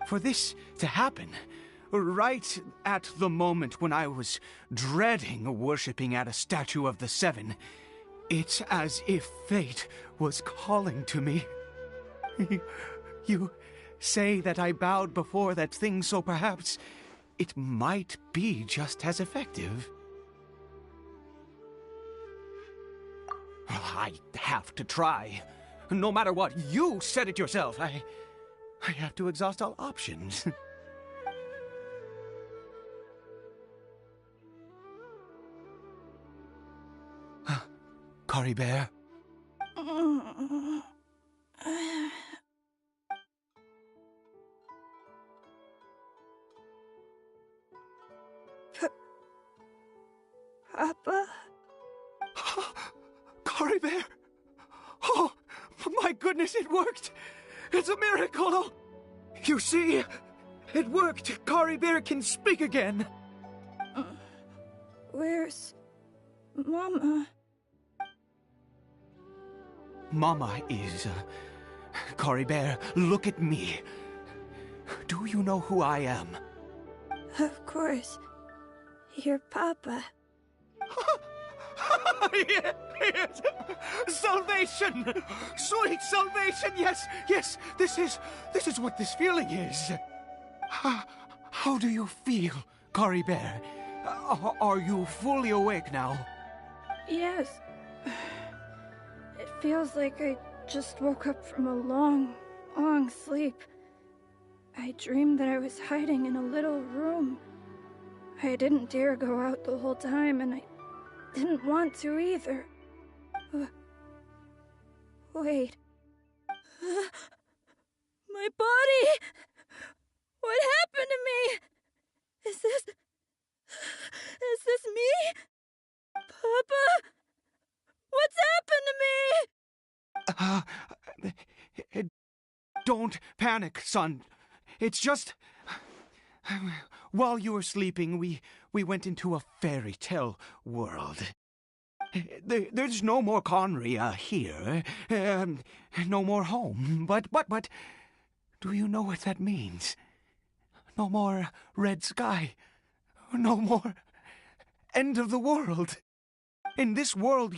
For this to happen, right at the moment when I was dreading worshipping at a statue of the Seven, it's as if fate was calling to me. You say that I bowed before that thing, so perhaps it might be just as effective. Well, I have to try. No matter what, you said it yourself. I have to exhaust all options. Caribert? Papa? Caribert! Oh, my goodness, it worked! It's a miracle! You see, it worked! Caribert can speak again! Where's Mama? Mama is... Caribert, look at me. Do you know who I am? Of course. Your Papa. Yes! Salvation! Sweet salvation! Yes, yes! This is what this feeling is. How do you feel, Caribert? Are you fully awake now? Yes. It feels like I just woke up from a long, long sleep. I dreamed that I was hiding in a little room. I didn't dare go out the whole time, and I didn't want to either. Wait. My body! What happened to me? Is this me? Papa? What's happened to me? Don't panic, son. It's just... While you were sleeping, we went into a fairy tale world. There's no more Conria here. No more home. But, do you know what that means? No more red sky. No more end of the world. In this world,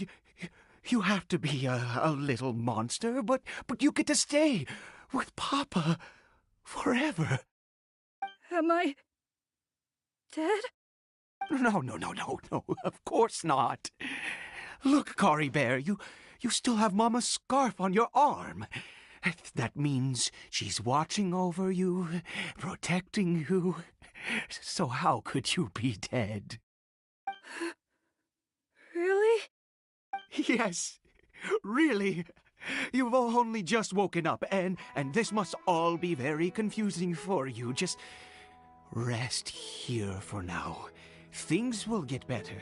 you have to be a little monster, but you get to stay with Papa forever. Am I dead? No, of course not. Look, Caribert, you still have Mama's scarf on your arm. That means she's watching over you, protecting you. So how could you be dead? Really? Yes, really. You've only just woken up, and this must all be very confusing for you. Just rest here for now. Things will get better.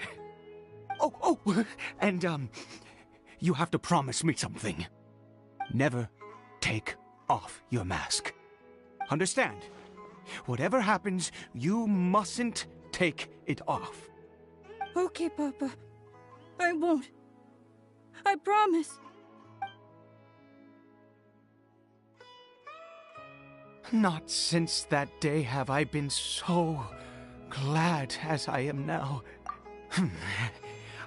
Oh, and, you have to promise me something. Never take off your mask. Understand? Whatever happens, you mustn't take it off. Okay, Papa. I won't. I promise. Not since that day have I been so glad as I am now.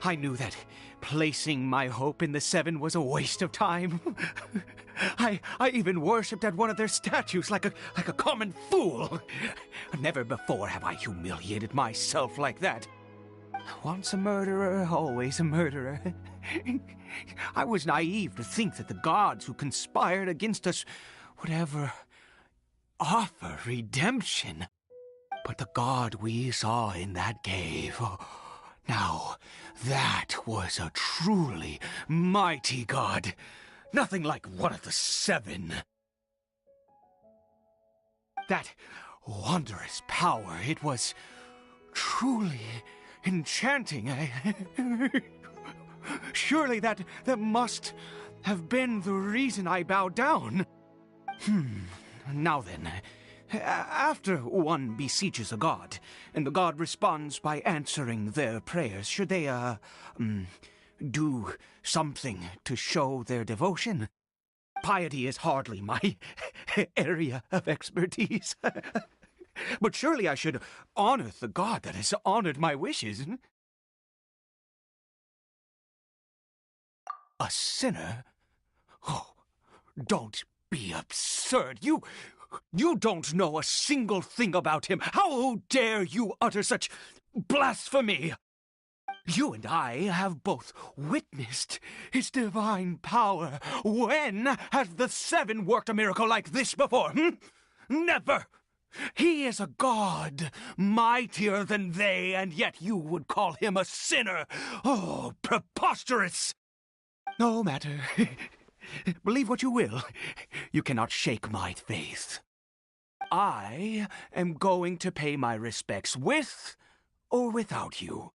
I knew that placing my hope in the Seven was a waste of time. I even worshipped at one of their statues like a common fool. Never before have I humiliated myself like that. Once a murderer, always a murderer. I was naive to think that the gods who conspired against us would ever offer redemption. But the god we saw in that cave, now that was a truly mighty god. Nothing like one of the Seven. That wondrous power, it was truly enchanting. Surely that must have been the reason I bowed down. Now then, after one beseeches a god, and the god responds by answering their prayers, should they, do something to show their devotion? Piety is hardly my area of expertise. But surely I should honor the god that has honored my wishes. A sinner? Oh, don't be absurd. You don't know a single thing about him. How dare you utter such blasphemy? You and I have both witnessed his divine power. When has the Seven worked a miracle like this before? Never! He is a god, mightier than they, and yet you would call him a sinner. Oh, preposterous! No matter. Believe what you will. You cannot shake my faith. I am going to pay my respects with or without you.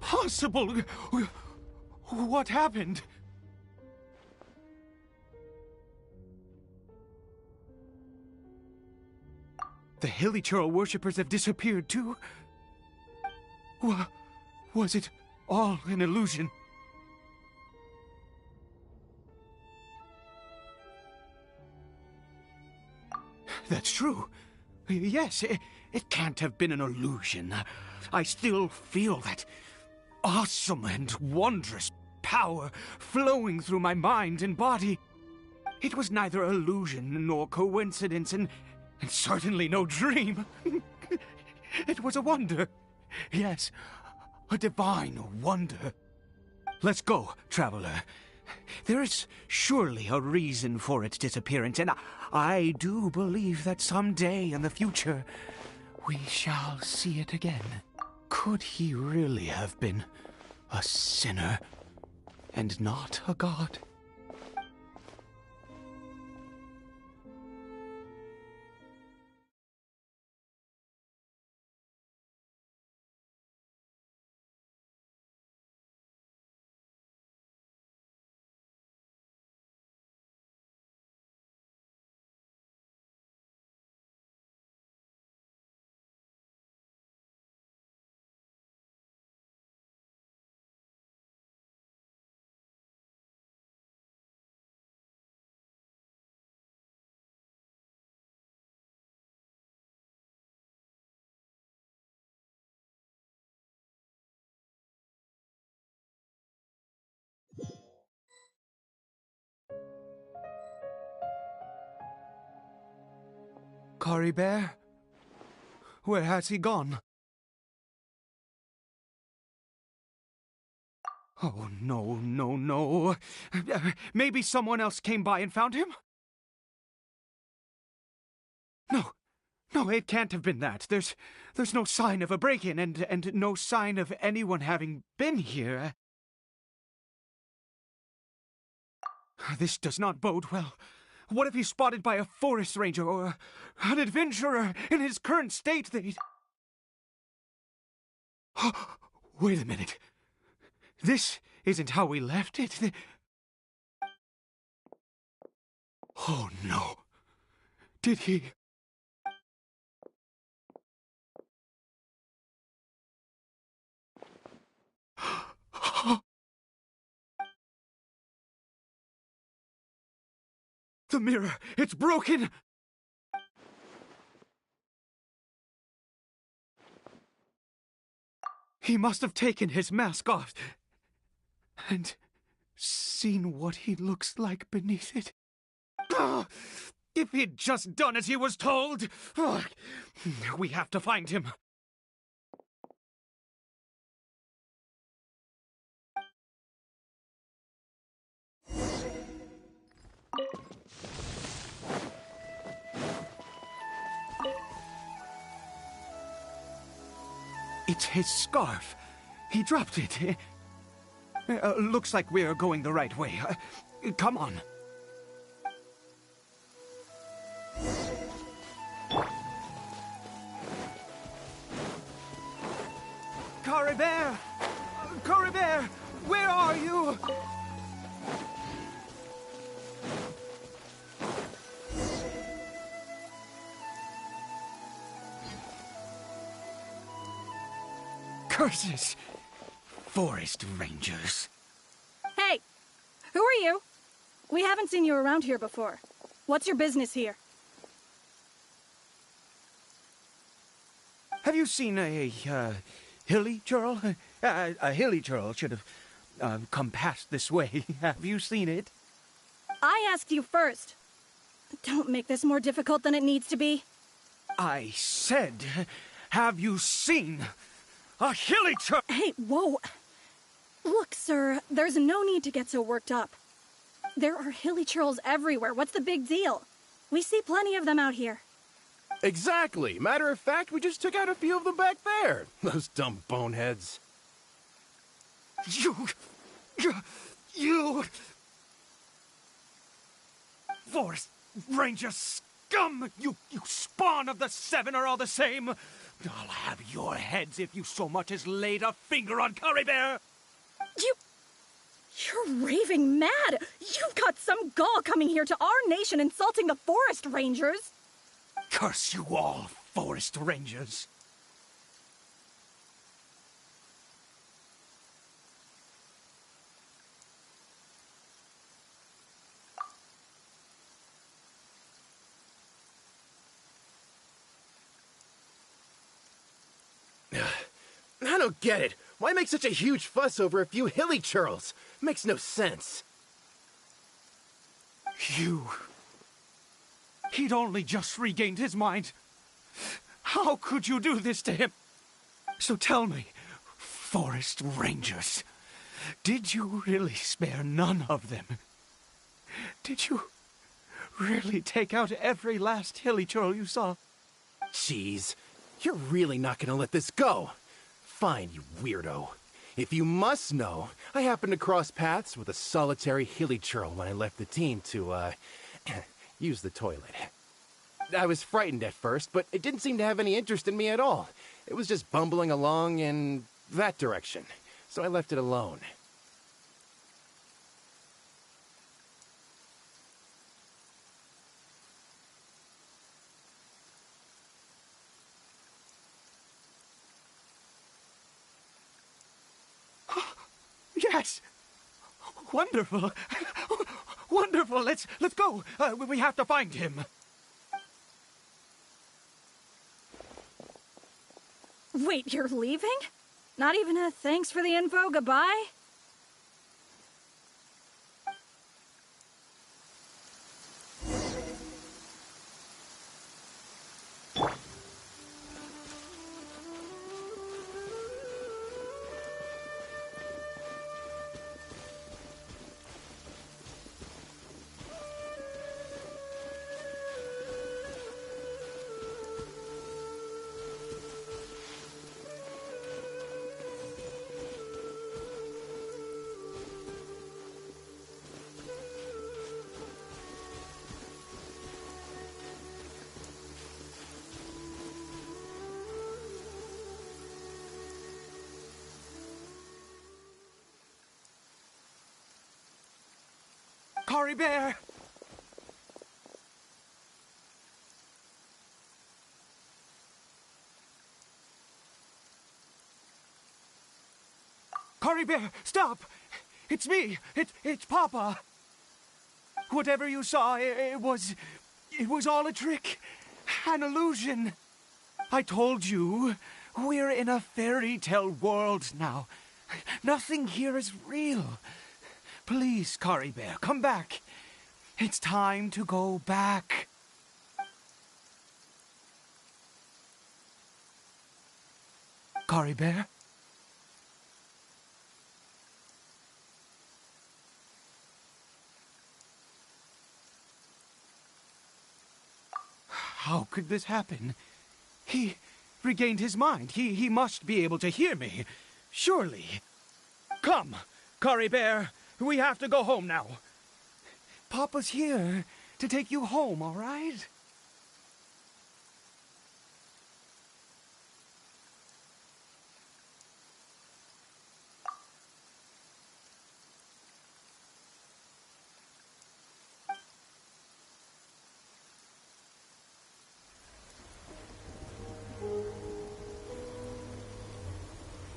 impossible! What happened? The Hilichurl worshippers have disappeared too? Was it all an illusion? That's true. Yes, it can't have been an illusion. I still feel that awesome and wondrous power flowing through my mind and body. It was neither illusion nor coincidence, and certainly no dream. It was a wonder. Yes, a divine wonder. Let's go, traveler. There is surely a reason for its disappearance, and I do believe that someday in the future we shall see it again. Could he really have been a sinner and not a god? Caribert? Where has he gone? Oh, no. Maybe someone else came by and found him? No, it can't have been that. There's no sign of a break-in and no sign of anyone having been here. This does not bode well. What if he's spotted by a forest ranger or an adventurer in his current state? Wait a minute. This isn't how we left it. Oh, no. Did he... The mirror! It's broken! He must have taken his mask off and seen what he looks like beneath it. If he'd just done as he was told! We have to find him. It's his scarf. He dropped it. Looks like we're going the right way. Come on. Caribert! Caribert! Where are you? Curses! Forest rangers. Hey! Who are you? We haven't seen you around here before. What's your business here? Have you seen a Hilichurl? A Hilichurl should have come past this way. Have you seen it? I asked you first. Don't make this more difficult than it needs to be. I said, have you seen a Hilichurl? Hey, whoa. Look, sir, there's no need to get so worked up. There are Hilichurls everywhere. What's the big deal? We see plenty of them out here. Exactly. Matter of fact, we just took out a few of them back there. Those dumb boneheads. You... Forest Ranger scum! You spawn of the Seven are all the same. I'll have your heads if you so much as laid a finger on Caribert! You're raving mad! You've got some gall coming here to our nation insulting the forest rangers! Curse you all, forest rangers! I don't get it. Why make such a huge fuss over a few hilly churls? Makes no sense. He'd only just regained his mind. How could you do this to him? So tell me, forest rangers, did you really spare none of them? Did you really take out every last hilly churl you saw? Jeez, you're really not gonna let this go. Fine, you weirdo. If you must know, I happened to cross paths with a solitary hilly churl when I left the team to, use the toilet. I was frightened at first, but it didn't seem to have any interest in me at all. It was just bumbling along in that direction, so I left it alone. Yes! Wonderful! Wonderful! Let's go! We have to find him! Wait, you're leaving? Not even a thanks for the info, goodbye? Caribert! Caribert, stop! It's me! It's Papa! Whatever you saw, it was all a trick. An illusion. I told you, we're in a fairy tale world now. Nothing here is real. Please, Caribert, come back. It's time to go back. Caribert? How could this happen? He regained his mind. He must be able to hear me. Surely. Come, Caribert. We have to go home now. Papa's here to take you home, all right?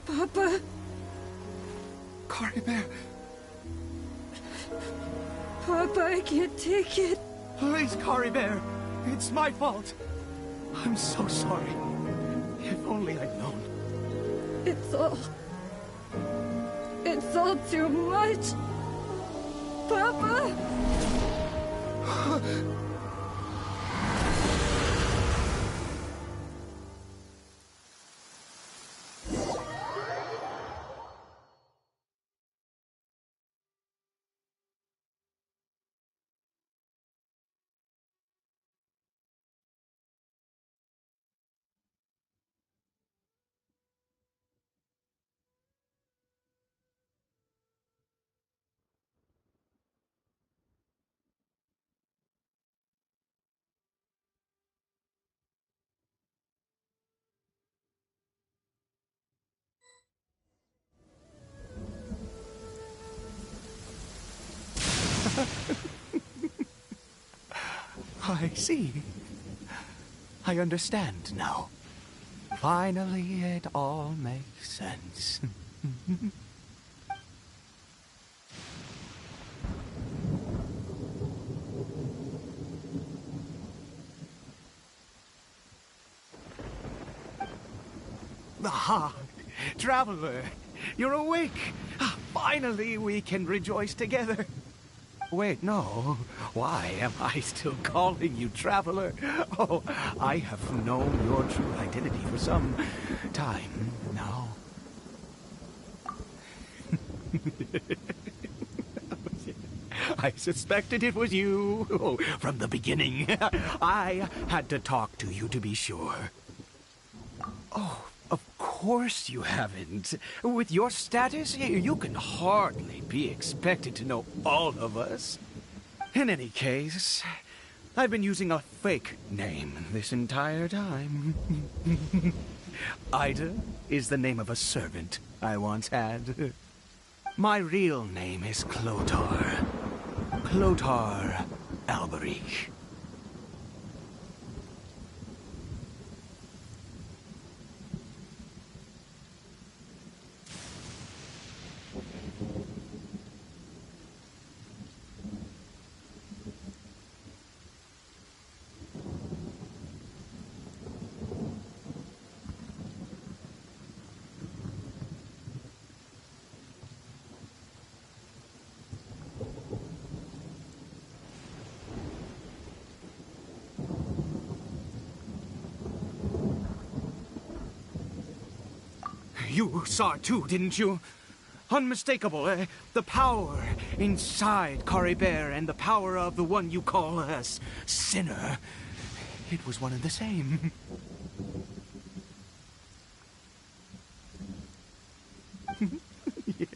Papa? Caribert. Papa, I can't take it. Please, Caribert. It's my fault. I'm so sorry. If only I'd known. It's all too much. Papa? I see. I understand now. Finally, it all makes sense. Ah, Traveler, you're awake. Finally, we can rejoice together. Wait, no. Why am I still calling you Traveler? Oh, I have known your true identity for some time now. I suspected it was you from the beginning. I had to talk to you to be sure. Oh, of course you haven't. With your status, you can hardly be expected to know all of us. In any case, I've been using a fake name this entire time. Ida is the name of a servant I once had. My real name is Clotar. Clotar Alberic. You saw it too, didn't you? Unmistakable, the power inside Caribert and the power of the one you call a sinner. It was one and the same. Yeah,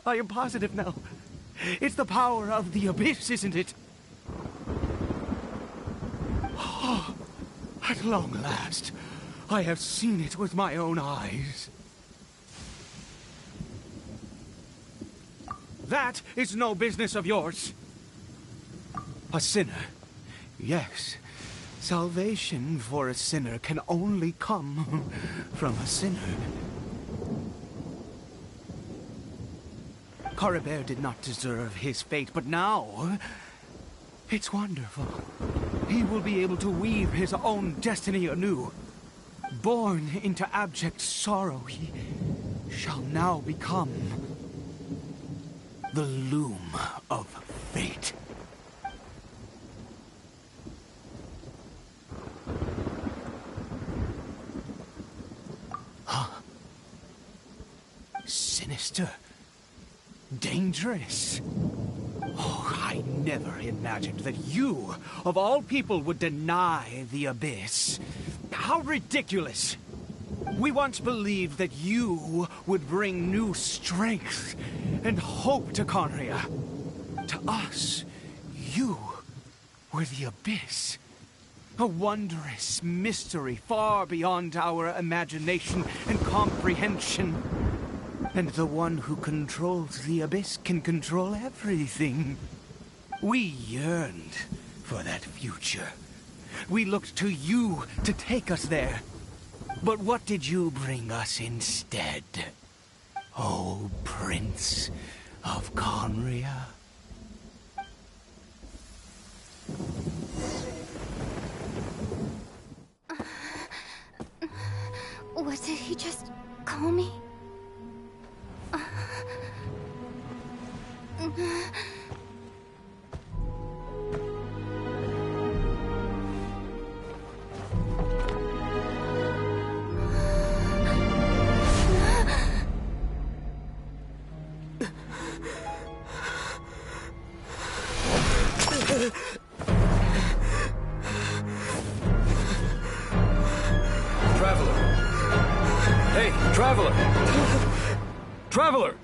I am positive now. It's the power of the Abyss, isn't it? Oh, at long last, I have seen it with my own eyes. That is no business of yours. A sinner. Yes. Salvation for a sinner can only come from a sinner. Caribert did not deserve his fate, but now it's wonderful. He will be able to weave his own destiny anew. Born into abject sorrow, he shall now become the loom of fate. Huh? Sinister. Dangerous. Oh, I never imagined that you, of all people, would deny the Abyss. How ridiculous! We once believed that you would bring new strength and hope to Conria. To us, you were the Abyss. A wondrous mystery far beyond our imagination and comprehension. And the one who controls the Abyss can control everything. We yearned for that future. We looked to you to take us there. But what did you bring us instead? Oh, Prince of Conria? What did he just call me? Traveler! Hey, Traveler! Traveler!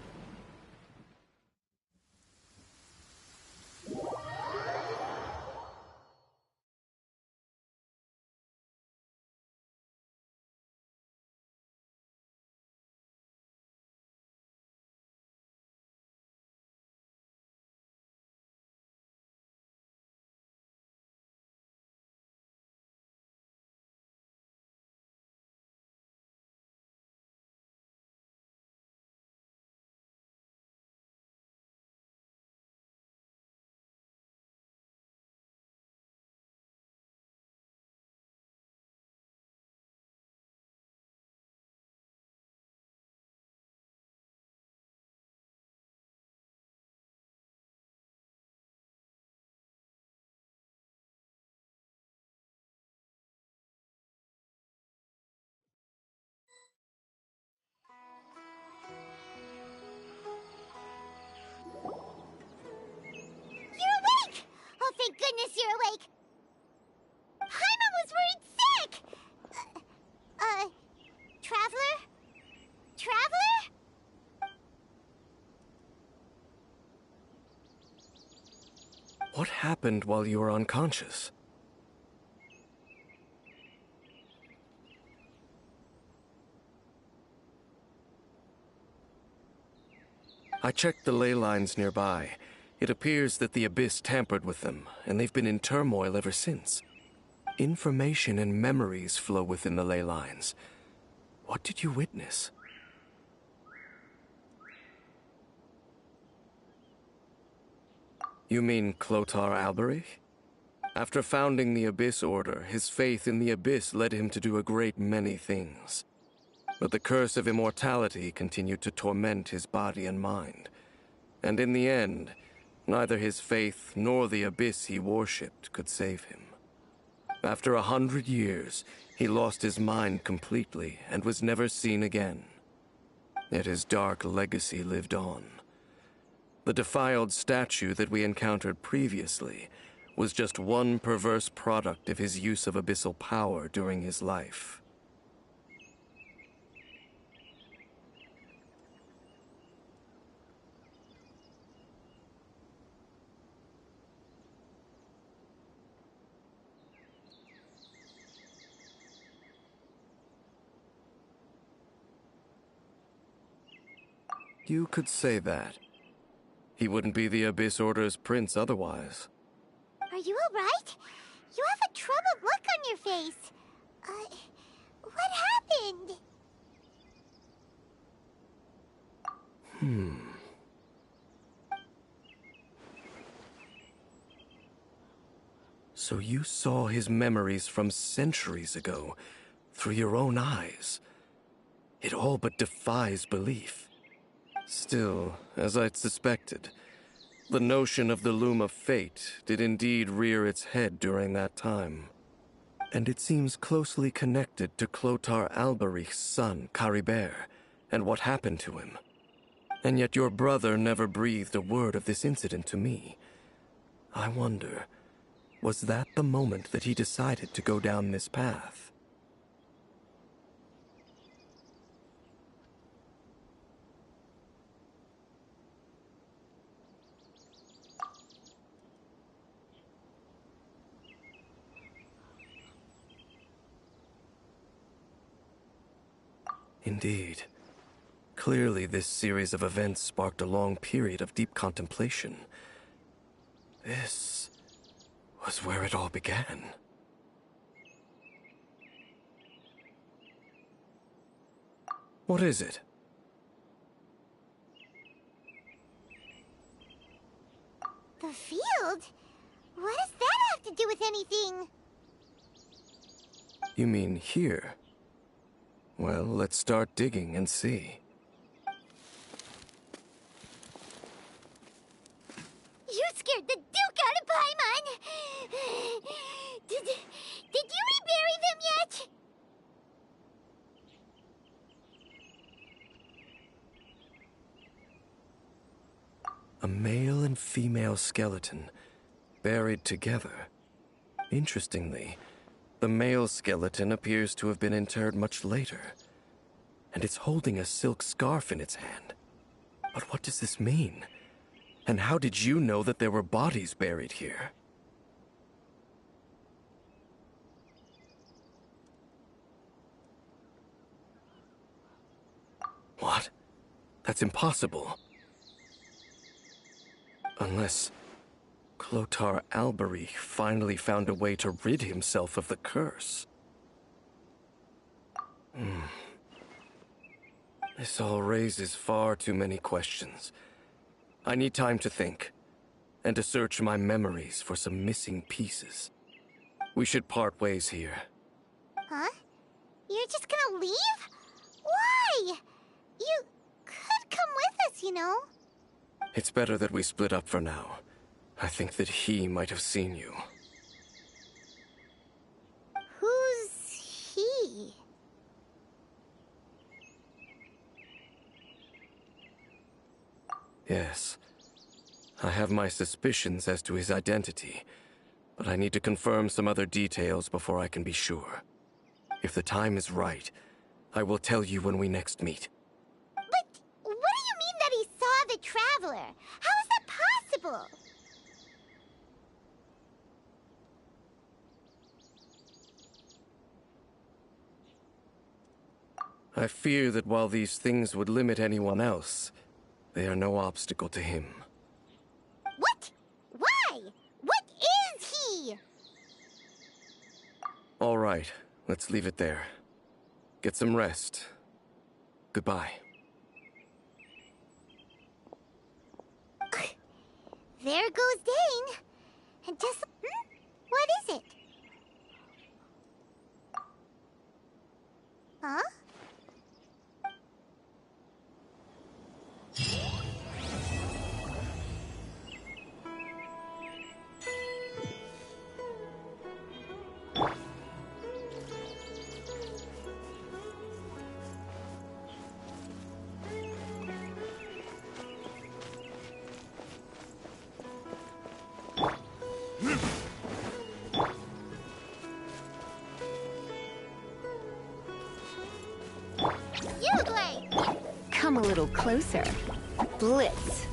What happened while you were unconscious? I checked the ley lines nearby. It appears that the Abyss tampered with them, and they've been in turmoil ever since. Information and memories flow within the ley lines. What did you witness? You mean Clotar Alberich? After founding the Abyss Order, his faith in the Abyss led him to do a great many things. But the curse of immortality continued to torment his body and mind. And in the end, neither his faith nor the Abyss he worshipped could save him. After 100 years, he lost his mind completely and was never seen again. Yet his dark legacy lived on. The defiled statue that we encountered previously was just one perverse product of his use of abyssal power during his life. You could say that. He wouldn't be the Abyss Order's prince otherwise. Are you alright? You have a troubled look on your face. What happened? So you saw his memories from centuries ago through your own eyes. It all but defies belief. Still, as I'd suspected, the notion of the Loom of Fate did indeed rear its head during that time. And it seems closely connected to Clotar Alberich's son, Caribert, and what happened to him. And yet your brother never breathed a word of this incident to me. I wonder, was that the moment that he decided to go down this path? Indeed. Clearly, this series of events sparked a long period of deep contemplation. This was where it all began. What is it? The field? What does that have to do with anything? You mean here? Well, let's start digging and see. You scared the Duke out of Paimon! Did you rebury them yet? A male and female skeleton, buried together. Interestingly, the male skeleton appears to have been interred much later, and it's holding a silk scarf in its hand. But what does this mean? And how did you know that there were bodies buried here? What? That's impossible. Unless Clotar Alberich finally found a way to rid himself of the curse. This all raises far too many questions. I need time to think, and to search my memories for some missing pieces. We should part ways here. Huh? You're just gonna leave? Why? You could come with us, you know. It's better that we split up for now. I think that he might have seen you. Who's he? Yes. I have my suspicions as to his identity, but I need to confirm some other details before I can be sure. If the time is right, I will tell you when we next meet. But what do you mean that he saw the Traveler? How is that possible? I fear that while these things would limit anyone else, they are no obstacle to him. What? Why? What is he? All right, let's leave it there. Get some rest. Goodbye. There goes Dane. And just... What is it? Huh? Come a little closer. Blitz.